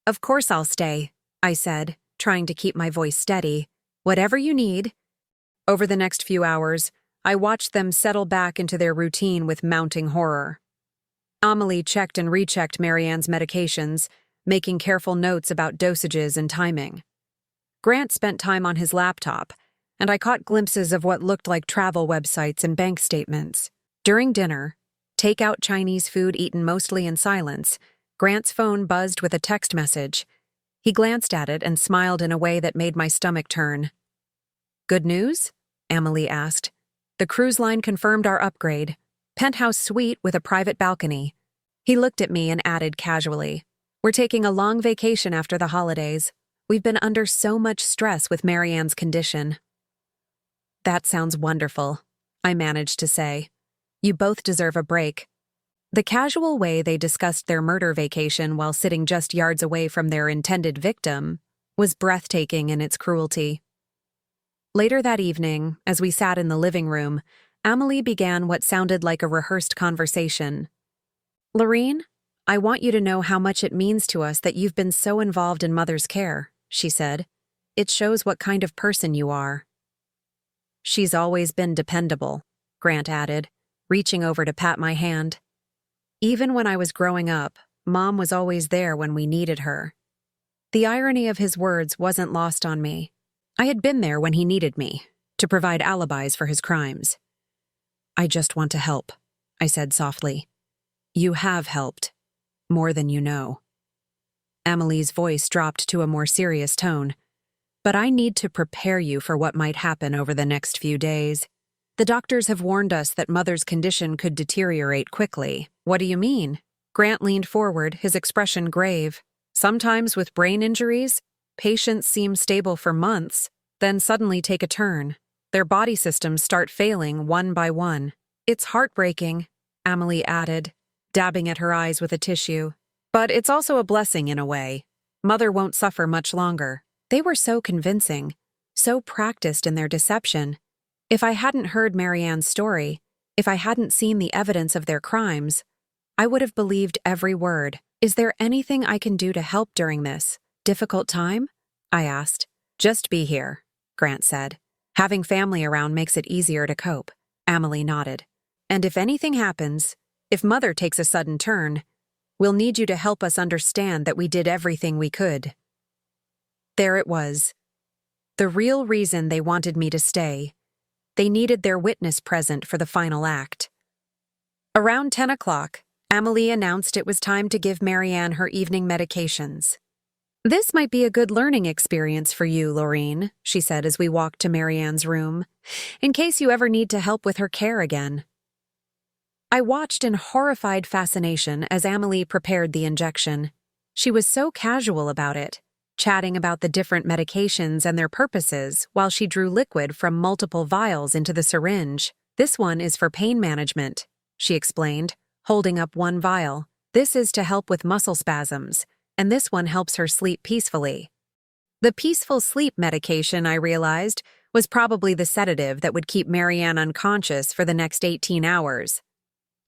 "Of course I'll stay," I said, trying to keep my voice steady. "Whatever you need." Over the next few hours, I watched them settle back into their routine with mounting horror. Amelie checked and rechecked Marianne's medications, making careful notes about dosages and timing. Grant spent time on his laptop, and I caught glimpses of what looked like travel websites and bank statements. During dinner, takeout Chinese food eaten mostly in silence, Grant's phone buzzed with a text message. He glanced at it and smiled in a way that made my stomach turn. "Good news?" Amelie asked. "The cruise line confirmed our upgrade. Penthouse suite with a private balcony." He looked at me and added casually, "We're taking a long vacation after the holidays. We've been under so much stress with Marianne's condition." "That sounds wonderful," I managed to say. "You both deserve a break." The casual way they discussed their murder vacation while sitting just yards away from their intended victim was breathtaking in its cruelty. Later that evening, as we sat in the living room, Amelie began what sounded like a rehearsed conversation. "Lorene, I want you to know how much it means to us that you've been so involved in Mother's care," she said. "It shows what kind of person you are." "She's always been dependable," Grant added, reaching over to pat my hand. "Even when I was growing up, Mom was always there when we needed her. The irony of his words wasn't lost on me. I had been there when he needed me, to provide alibis for his crimes. I just want to help, I said softly. You have helped. More than you know. Amelie's voice dropped to a more serious tone. But I need to prepare you for what might happen over the next few days. The doctors have warned us that Mother's condition could deteriorate quickly. What do you mean? Grant leaned forward, his expression grave. Sometimes with brain injuries, patients seem stable for months, then suddenly take a turn. Their body systems start failing one by one. It's heartbreaking, Amelie added, dabbing at her eyes with a tissue. But it's also a blessing in a way. Mother won't suffer much longer. They were so convincing, so practiced in their deception. If I hadn't heard Marianne's story, if I hadn't seen the evidence of their crimes, I would have believed every word. Is there anything I can do to help during this difficult time? I asked. Just be here, Grant said. Having family around makes it easier to cope. Amelie nodded. And if anything happens, if Mother takes a sudden turn, we'll need you to help us understand that we did everything we could. There it was. The real reason they wanted me to stay. They needed their witness present for the final act. Around 10 o'clock, Amelie announced it was time to give Marianne her evening medications. This might be a good learning experience for you, Laureen, she said as we walked to Marianne's room, in case you ever need to help with her care again. I watched in horrified fascination as Amelie prepared the injection. She was so casual about it, chatting about the different medications and their purposes while she drew liquid from multiple vials into the syringe. This one is for pain management, she explained, holding up one vial. This is to help with muscle spasms, and this one helps her sleep peacefully. The peaceful sleep medication, I realized, was probably the sedative that would keep Marianne unconscious for the next 18 hours.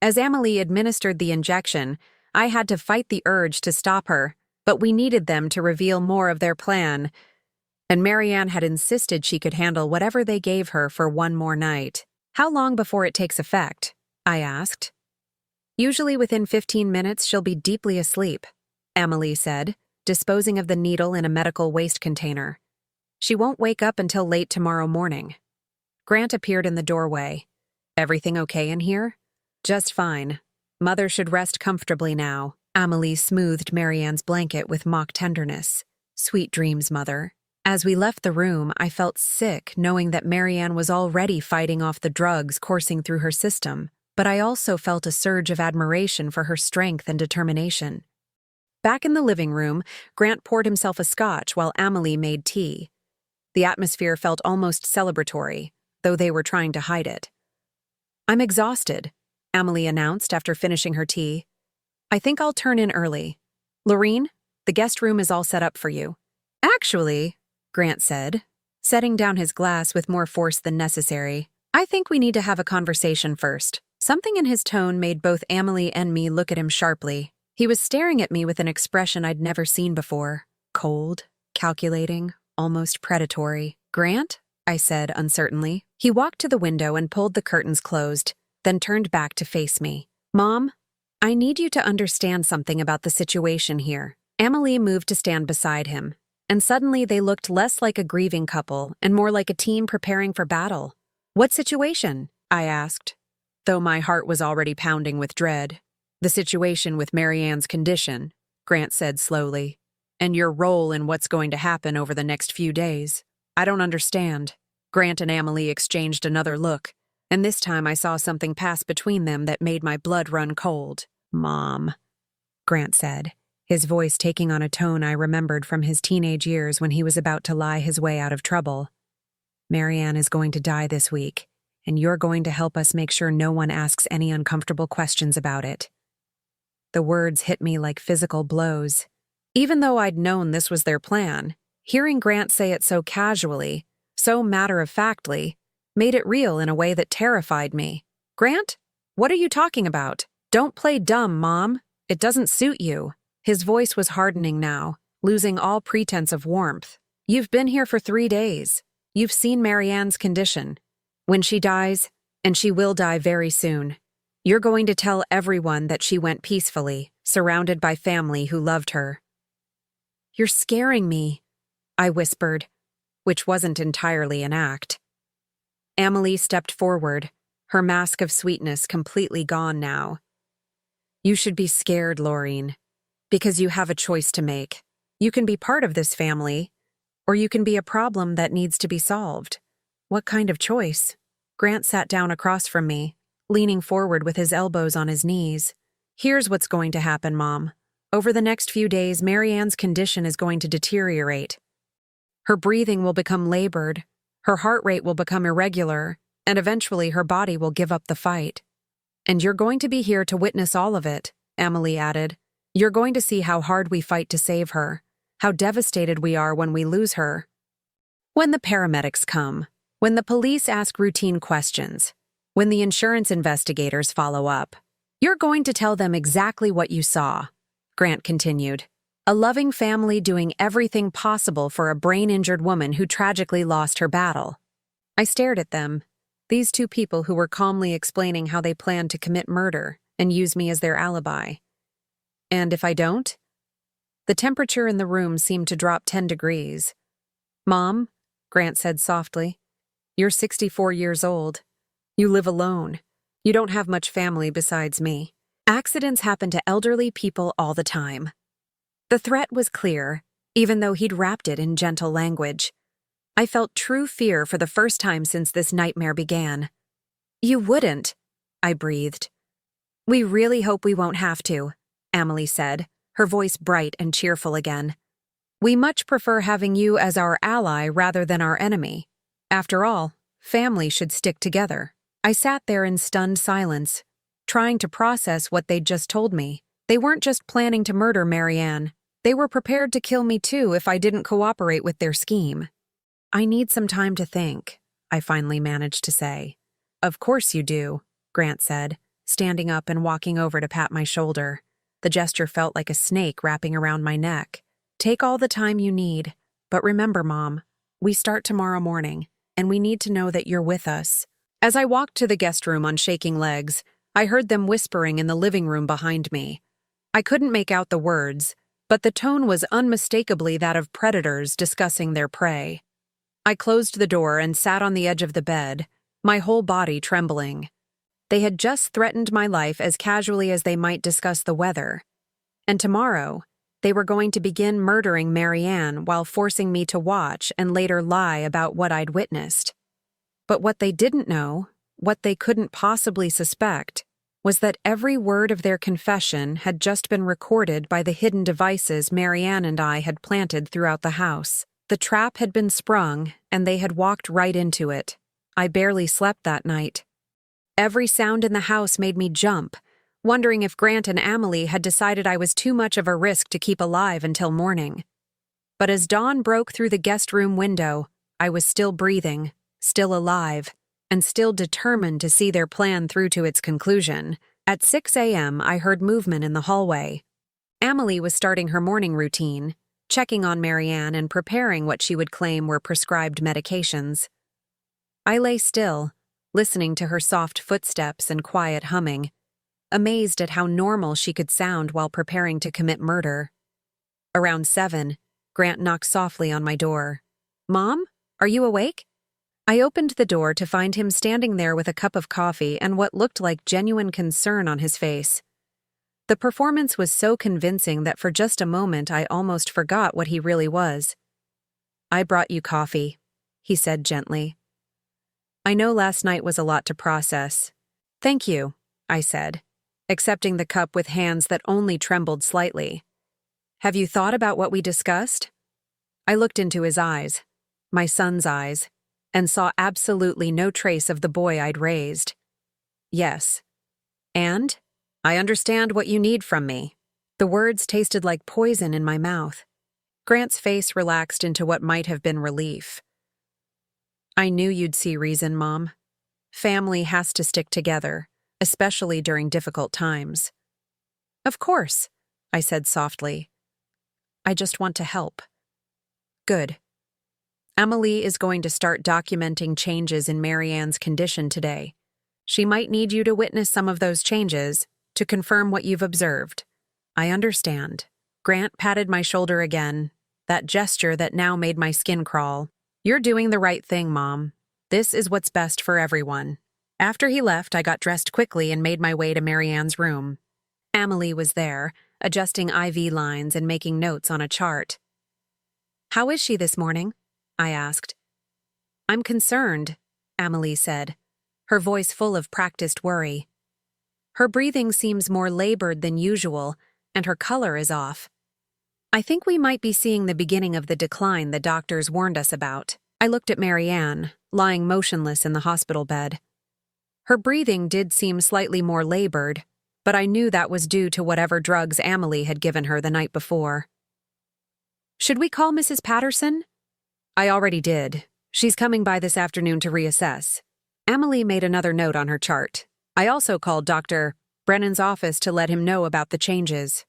As Amelie administered the injection, I had to fight the urge to stop her, but we needed them to reveal more of their plan, and Marianne had insisted she could handle whatever they gave her for one more night. How long before it takes effect? I asked. Usually within 15 minutes she'll be deeply asleep, Amelie said, disposing of the needle in a medical waste container. She won't wake up until late tomorrow morning. Grant appeared in the doorway. Everything okay in here? Just fine. Mother should rest comfortably now. Amelie smoothed Marianne's blanket with mock tenderness. Sweet dreams, Mother. As we left the room, I felt sick knowing that Marianne was already fighting off the drugs coursing through her system, but I also felt a surge of admiration for her strength and determination. Back in the living room, Grant poured himself a scotch while Amelie made tea. The atmosphere felt almost celebratory, though they were trying to hide it. I'm exhausted, Amelie announced after finishing her tea. I think I'll turn in early. Laureen, the guest room is all set up for you. Actually, Grant said, setting down his glass with more force than necessary, I think we need to have a conversation first. Something in his tone made both Amelie and me look at him sharply. He was staring at me with an expression I'd never seen before. Cold, calculating, almost predatory. Grant? I said uncertainly. He walked to the window and pulled the curtains closed, then turned back to face me. Mom, I need you to understand something about the situation here. Amelie moved to stand beside him, and suddenly they looked less like a grieving couple and more like a team preparing for battle. What situation? I asked, though my heart was already pounding with dread. The situation with Marianne's condition, Grant said slowly, and your role in what's going to happen over the next few days. I don't understand. Grant and Amelie exchanged another look, and this time I saw something pass between them that made my blood run cold. Mom, Grant said, his voice taking on a tone I remembered from his teenage years when he was about to lie his way out of trouble. Marianne is going to die this week, and you're going to help us make sure no one asks any uncomfortable questions about it. The words hit me like physical blows. Even though I'd known this was their plan, hearing Grant say it so casually, so matter-of-factly, made it real in a way that terrified me. Grant? What are you talking about? Don't play dumb, Mom. It doesn't suit you. His voice was hardening now, losing all pretense of warmth. You've been here for 3 days. You've seen Marianne's condition. When she dies, and she will die very soon, you're going to tell everyone that she went peacefully. surrounded by family who loved her. "You're scaring me," I whispered, which wasn't entirely an act. Amelie stepped forward, her mask of sweetness completely gone now. "You should be scared, Laureen, because you have a choice to make. You can be part of this family, or you can be a problem that needs to be solved." "What kind of choice?" Grant sat down across from me, leaning forward with his elbows on his knees. "Here's what's going to happen, Mom. Over the next few days, Marianne's condition is going to deteriorate. Her breathing will become labored, her heart rate will become irregular, and eventually her body will give up the fight. And you're going to be here to witness all of it," Amelie added. "You're going to see how hard we fight to save her, how devastated we are when we lose her. When the paramedics come, when the police ask routine questions, when the insurance investigators follow up, you're going to tell them exactly what you saw," Grant continued. "A loving family doing everything possible for a brain-injured woman who tragically lost her battle." I stared at them, these two people who were calmly explaining how they planned to commit murder and use me as their alibi. "And if I don't?" The temperature in the room seemed to drop 10 degrees. "Mom," Grant said softly, "you're 64 years old. You live alone. You don't have much family besides me. Accidents happen to elderly people all the time." The threat was clear, even though he'd wrapped it in gentle language. I felt true fear for the first time since this nightmare began. "You wouldn't," I breathed. "We really hope we won't have to," Amelie said, her voice bright and cheerful again. "We much prefer having you as our ally rather than our enemy. After all, family should stick together." I sat there in stunned silence, trying to process what they'd just told me. They weren't just planning to murder Marianne. They were prepared to kill me too if I didn't cooperate with their scheme. "I need some time to think," I finally managed to say. "Of course you do," Grant said, standing up and walking over to pat my shoulder. The gesture felt like a snake wrapping around my neck. "Take all the time you need, but remember, Mom, we start tomorrow morning, and we need to know that you're with us." As I walked to the guest room on shaking legs, I heard them whispering in the living room behind me. I couldn't make out the words, but the tone was unmistakably that of predators discussing their prey. I closed the door and sat on the edge of the bed, my whole body trembling. They had just threatened my life as casually as they might discuss the weather. And tomorrow, they were going to begin murdering Marianne while forcing me to watch and later lie about what I'd witnessed. But what they didn't know, what they couldn't possibly suspect, was that every word of their confession had just been recorded by the hidden devices Marianne and I had planted throughout the house. The trap had been sprung, and they had walked right into it. I barely slept that night. Every sound in the house made me jump, wondering if Grant and Amelie had decided I was too much of a risk to keep alive until morning. But as dawn broke through the guest room window, I was still breathing, still alive, and still determined to see their plan through to its conclusion. At 6 a.m., I heard movement in the hallway. Amelie was starting her morning routine, checking on Marianne and preparing what she would claim were prescribed medications. I lay still, listening to her soft footsteps and quiet humming, amazed at how normal she could sound while preparing to commit murder. Around 7, Grant knocked softly on my door. "Mom, are you awake?" I opened the door to find him standing there with a cup of coffee and what looked like genuine concern on his face. The performance was so convincing that for just a moment I almost forgot what he really was. "I brought you coffee," he said gently. "I know last night was a lot to process." "Thank you," I said, accepting the cup with hands that only trembled slightly. "Have you thought about what we discussed?" I looked into his eyes, my son's eyes, and saw absolutely no trace of the boy I'd raised. "Yes. And? I understand what you need from me." The words tasted like poison in my mouth. Grant's face relaxed into what might have been relief. "I knew you'd see reason, Mom. Family has to stick together, especially during difficult times." "Of course," I said softly. "I just want to help." "Good. Amelie is going to start documenting changes in Marianne's condition today. She might need you to witness some of those changes to confirm what you've observed. I understand. Grant patted my shoulder again, that gesture that now made my skin crawl. You're doing the right thing, Mom. This is what's best for everyone. After he left, I got dressed quickly and made my way to Marianne's room. Amelie was there, adjusting IV lines and making notes on a chart. How is she this morning? I asked. I'm concerned, Amelie said, her voice full of practiced worry. Her breathing seems more labored than usual, and her color is off. I think we might be seeing the beginning of the decline the doctors warned us about. I looked at Marianne, lying motionless in the hospital bed. Her breathing did seem slightly more labored, but I knew that was due to whatever drugs Amelie had given her the night before. Should we call Mrs. Patterson? I already did. She's coming by this afternoon to reassess. Amelie made another note on her chart. I also called Dr. Brennan's office to let him know about the changes.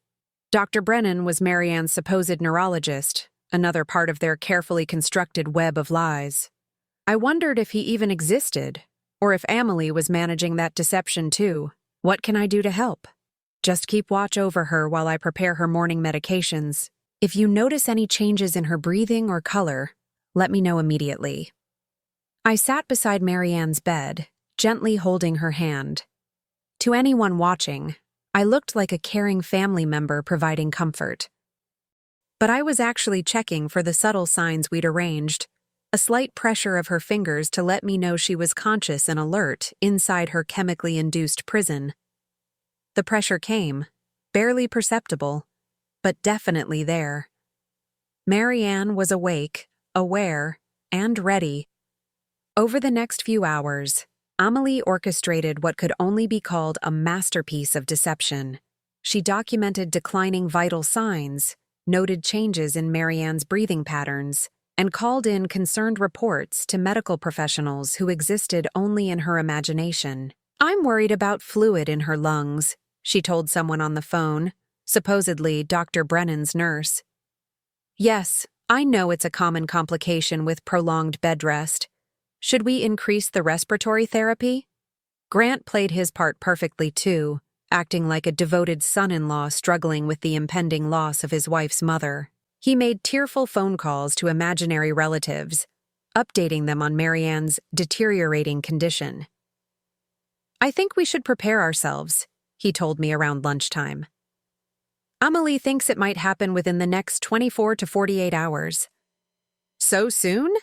Dr. Brennan was Marianne's supposed neurologist, another part of their carefully constructed web of lies. I wondered if he even existed, or if Amelie was managing that deception too. What can I do to help? Just keep watch over her while I prepare her morning medications. If you notice any changes in her breathing or color, let me know immediately. I sat beside Marianne's bed, gently holding her hand. To anyone watching, I looked like a caring family member providing comfort. But I was actually checking for the subtle signs we'd arranged, a slight pressure of her fingers to let me know she was conscious and alert inside her chemically induced prison. The pressure came, barely perceptible, but definitely there. Marianne was awake, aware, and ready. Over the next few hours, Amelie orchestrated what could only be called a masterpiece of deception. She documented declining vital signs, noted changes in Marianne's breathing patterns, and called in concerned reports to medical professionals who existed only in her imagination. I'm worried about fluid in her lungs, she told someone on the phone, supposedly Dr. Brennan's nurse. Yes, I know it's a common complication with prolonged bed rest. Should we increase the respiratory therapy? Grant played his part perfectly too, acting like a devoted son-in-law struggling with the impending loss of his wife's mother. He made tearful phone calls to imaginary relatives, updating them on Marianne's deteriorating condition. I think we should prepare ourselves, he told me around lunchtime. Amelie thinks it might happen within the next 24 to 48 hours. So soon?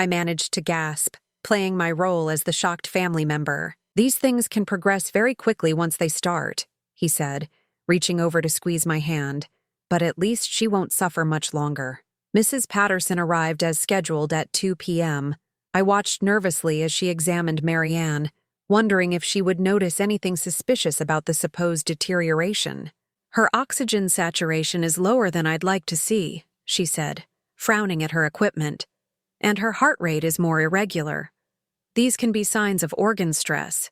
I managed to gasp, playing my role as the shocked family member. These things can progress very quickly once they start, he said, reaching over to squeeze my hand, but at least she won't suffer much longer. Mrs. Patterson arrived as scheduled at 2 p.m. I watched nervously as she examined Marianne, wondering if she would notice anything suspicious about the supposed deterioration. Her oxygen saturation is lower than I'd like to see, she said, frowning at her equipment, and her heart rate is more irregular. These can be signs of organ stress.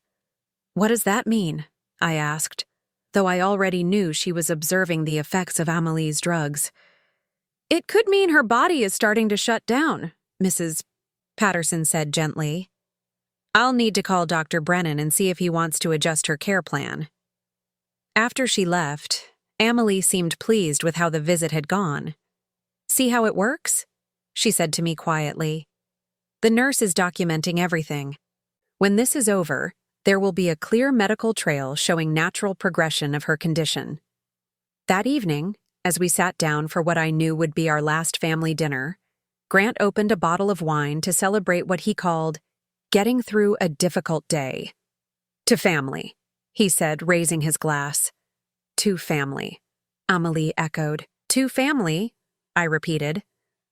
What does that mean? I asked, though I already knew she was observing the effects of Amelie's drugs. It could mean her body is starting to shut down, Mrs. Patterson said gently. I'll need to call Dr. Brennan and see if he wants to adjust her care plan. After she left, Amelie seemed pleased with how the visit had gone. See how it works? She said to me quietly. The nurse is documenting everything. When this is over, there will be a clear medical trail showing natural progression of her condition. That evening, as we sat down for what I knew would be our last family dinner, Grant opened a bottle of wine to celebrate what he called getting through a difficult day. To family, he said, raising his glass. To family, Amelie echoed. To family, I repeated,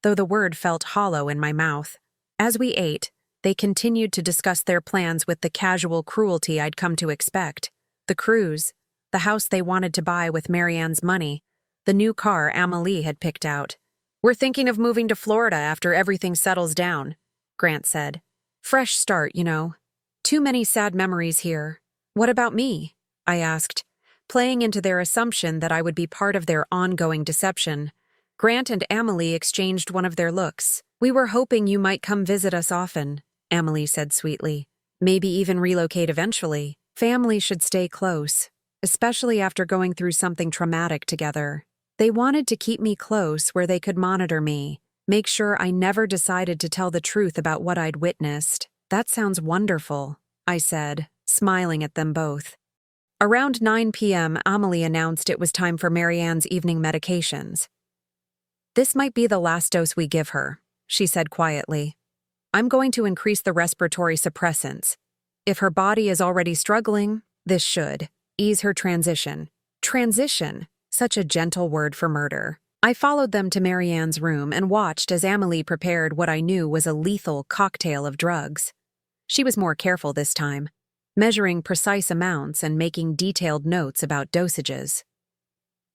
though the word felt hollow in my mouth. As we ate, they continued to discuss their plans with the casual cruelty I'd come to expect. The cruise, the house they wanted to buy with Marianne's money, the new car Amelie had picked out. We're thinking of moving to Florida after everything settles down, Grant said. Fresh start, you know. Too many sad memories here. What about me? I asked, playing into their assumption that I would be part of their ongoing deception. Grant and Amelie exchanged one of their looks. We were hoping you might come visit us often, Amelie said sweetly. Maybe even relocate eventually. Family should stay close. especially after going through something traumatic together. They wanted to keep me close where they could monitor me, make sure I never decided to tell the truth about what I'd witnessed. That sounds wonderful, I said, smiling at them both. Around 9 p.m., Amelie announced it was time for Marianne's evening medications. "This might be the last dose we give her," she said quietly. "I'm going to increase the respiratory suppressants. If her body is already struggling, this should ease her transition." Transition, such a gentle word for murder. I followed them to Marianne's room and watched as Amelie prepared what I knew was a lethal cocktail of drugs. She was more careful this time, measuring precise amounts and making detailed notes about dosages.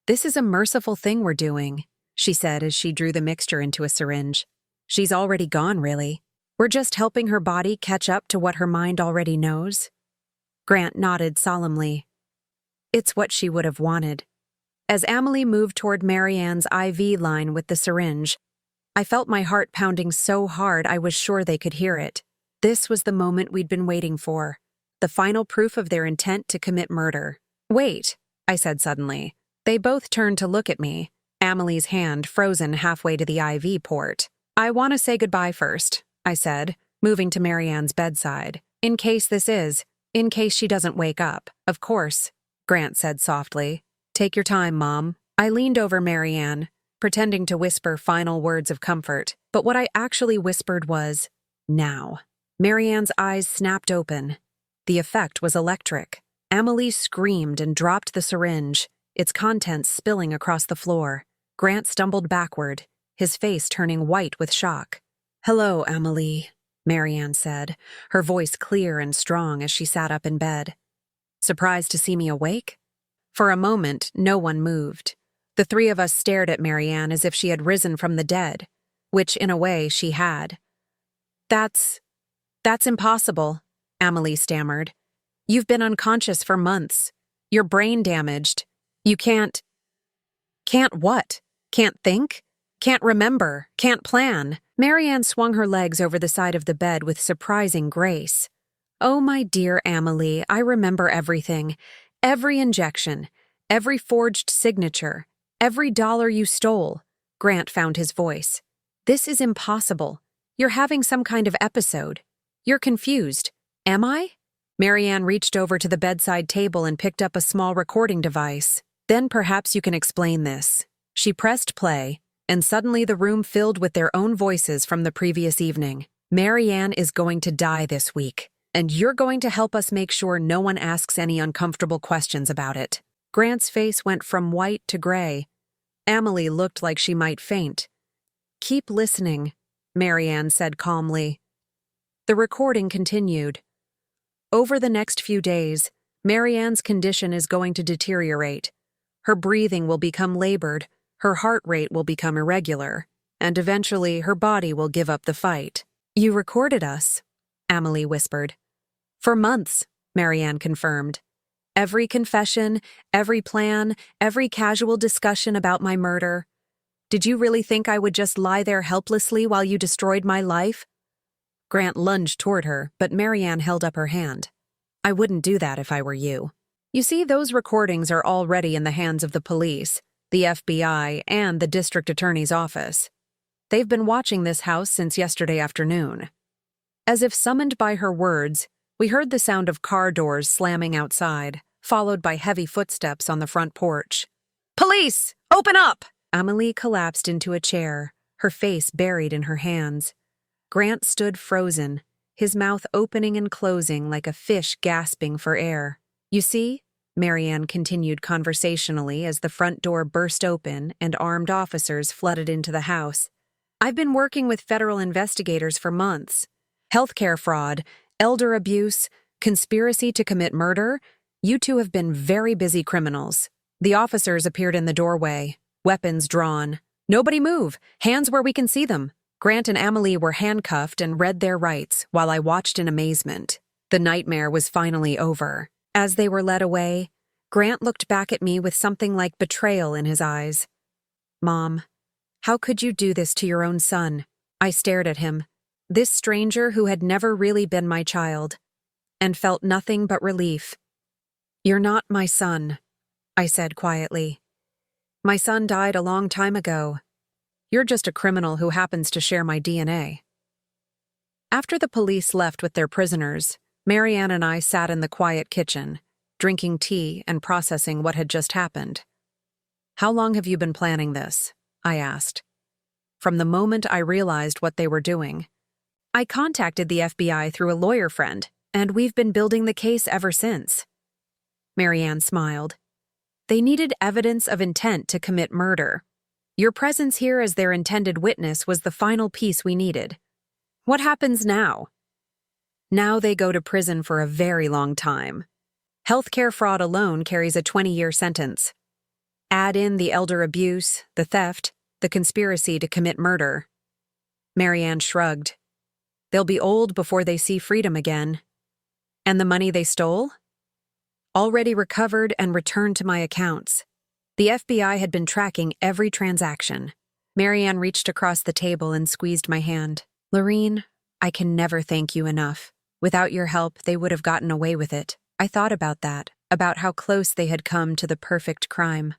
"This is a merciful thing we're doing," she said as she drew the mixture into a syringe. "She's already gone, really. We're just helping her body catch up to what her mind already knows." Grant nodded solemnly. It's what she would have wanted. As Amelie moved toward Marianne's IV line with the syringe, I felt my heart pounding so hard I was sure they could hear it. This was the moment we'd been waiting for, the final proof of their intent to commit murder. "Wait," I said suddenly. They both turned to look at me, Amelie's hand frozen halfway to the IV port. "I want to say goodbye first," I said, moving to Marianne's bedside. In case she doesn't wake up, of course," Grant said softly. "Take your time, Mom." I leaned over Marianne, pretending to whisper final words of comfort, but what I actually whispered was, "Now." Marianne's eyes snapped open. The effect was electric. Amelie screamed and dropped the syringe, its contents spilling across the floor. Grant stumbled backward, his face turning white with shock. "Hello, Amelie," Marianne said, her voice clear and strong as she sat up in bed. "Surprised to see me awake?" For a moment, no one moved. The three of us stared at Marianne as if she had risen from the dead, which, in a way, she had. That's impossible," Amelie stammered. "You've been unconscious for months. Your brain damaged. You can't what? Can't think? Can't remember? Can't plan?" Marianne swung her legs over the side of the bed with surprising grace. "Oh, my dear Amelie, I remember everything. Every injection, every forged signature, every dollar you stole." Grant found his voice. "This is impossible. You're having some kind of episode. You're confused. Am I?" Marianne reached over to the bedside table and picked up a small recording device. "Then perhaps you can explain this." She pressed play, and suddenly the room filled with their own voices from the previous evening. "Marianne is going to die this week, and you're going to help us make sure no one asks any uncomfortable questions about it." Grant's face went from white to gray. Amelie looked like she might faint. "Keep listening," Marianne said calmly. The recording continued. "Over the next few days, Marianne's condition is going to deteriorate. Her breathing will become labored, her heart rate will become irregular, and eventually her body will give up the fight." "You recorded us," Amelie whispered. "For months," Marianne confirmed. "Every confession, every plan, every casual discussion about my murder. Did you really think I would just lie there helplessly while you destroyed my life?" Grant lunged toward her, but Marianne held up her hand. "I wouldn't do that if I were you. You see, those recordings are already in the hands of the police, the FBI, and the district attorney's office. They've been watching this house since yesterday afternoon." As if summoned by her words, we heard the sound of car doors slamming outside, followed by heavy footsteps on the front porch. "Police! Open up!" Amelie collapsed into a chair, her face buried in her hands. Grant stood frozen, his mouth opening and closing like a fish gasping for air. "You see," Marianne continued conversationally as the front door burst open and armed officers flooded into the house. "I've been working with federal investigators for months. Healthcare fraud, elder abuse, conspiracy to commit murder. You two have been very busy criminals." The officers appeared in the doorway, weapons drawn. "Nobody move! Hands where we can see them." Grant and Amelie were handcuffed and read their rights while I watched in amazement. The nightmare was finally over. As they were led away, Grant looked back at me with something like betrayal in his eyes. "Mom, how could you do this to your own son?" I stared at him, this stranger who had never really been my child, and felt nothing but relief. "You're not my son," I said quietly. "My son died a long time ago. You're just a criminal who happens to share my DNA." After the police left with their prisoners, Marianne and I sat in the quiet kitchen, drinking tea and processing what had just happened. "How long have you been planning this?" I asked. "From the moment I realized what they were doing." "I contacted the FBI through a lawyer friend, and we've been building the case ever since." Marianne smiled. "They needed evidence of intent to commit murder. Your presence here as their intended witness was the final piece we needed. What happens now?" "Now they go to prison for a very long time. Healthcare fraud alone carries a 20-year sentence. Add in the elder abuse, the theft, the conspiracy to commit murder." Marianne shrugged. "They'll be old before they see freedom again." "And the money they stole?" "Already recovered and returned to my accounts. The FBI had been tracking every transaction." Marianne reached across the table and squeezed my hand. "Lorene, I can never thank you enough. Without your help, they would have gotten away with it." I thought about that, about how close they had come to the perfect crime.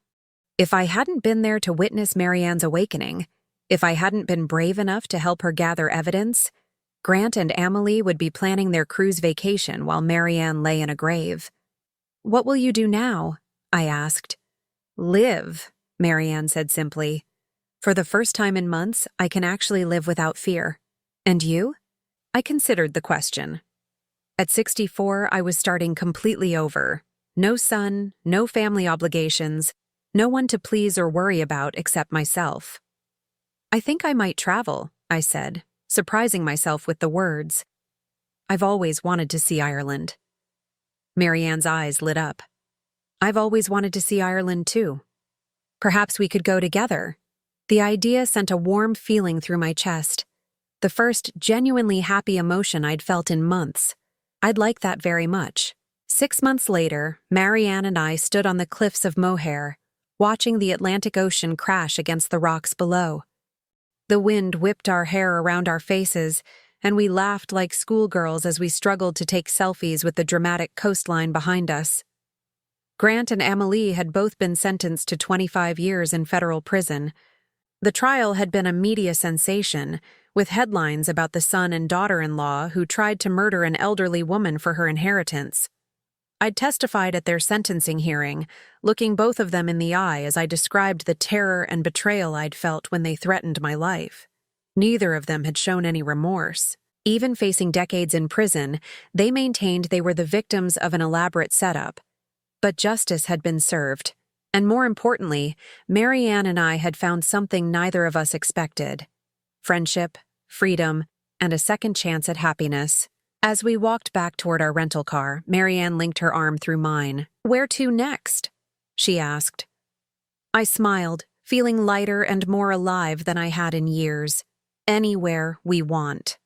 If I hadn't been there to witness Marianne's awakening, if I hadn't been brave enough to help her gather evidence, Grant and Amelie would be planning their cruise vacation while Marianne lay in a grave. "What will you do now?" I asked. "Live," Marianne said simply. "For the first time in months, I can actually live without fear. And you?" I considered the question. At 64, I was starting completely over. No son, no family obligations, no one to please or worry about except myself. "I think I might travel," I said, surprising myself with the words. "I've always wanted to see Ireland." Marianne's eyes lit up. "I've always wanted to see Ireland too. Perhaps we could go together." The idea sent a warm feeling through my chest, the first genuinely happy emotion I'd felt in months. I'd like that very much. 6 months later, Marianne and I stood on the cliffs of Moher, watching the Atlantic Ocean crash against the rocks below. The wind whipped our hair around our faces, and we laughed like schoolgirls as we struggled to take selfies with the dramatic coastline behind us. Grant and Amelie had both been sentenced to 25 years in federal prison. The trial had been a media sensation, with headlines about the son and daughter-in-law who tried to murder an elderly woman for her inheritance. I'd testified at their sentencing hearing, looking both of them in the eye as I described the terror and betrayal I'd felt when they threatened my life. Neither of them had shown any remorse. Even facing decades in prison, they maintained they were the victims of an elaborate setup. But justice had been served, and more importantly, Marianne and I had found something neither of us expected: friendship, freedom, and a second chance at happiness. As we walked back toward our rental car, Marianne linked her arm through mine. "Where to next?" she asked. I smiled, feeling lighter and more alive than I had in years. Anywhere we want.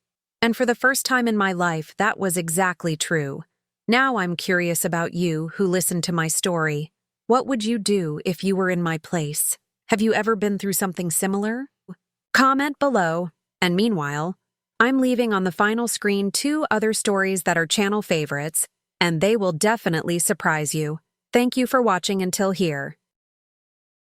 And for the first time in my life, that was exactly true. Now I'm curious about you, who listened to my story. What would you do if you were in my place? Have you ever been through something similar? Comment below. And meanwhile, I'm leaving on the final screen 2 other stories that are channel favorites, and they will definitely surprise you. Thank you for watching until here.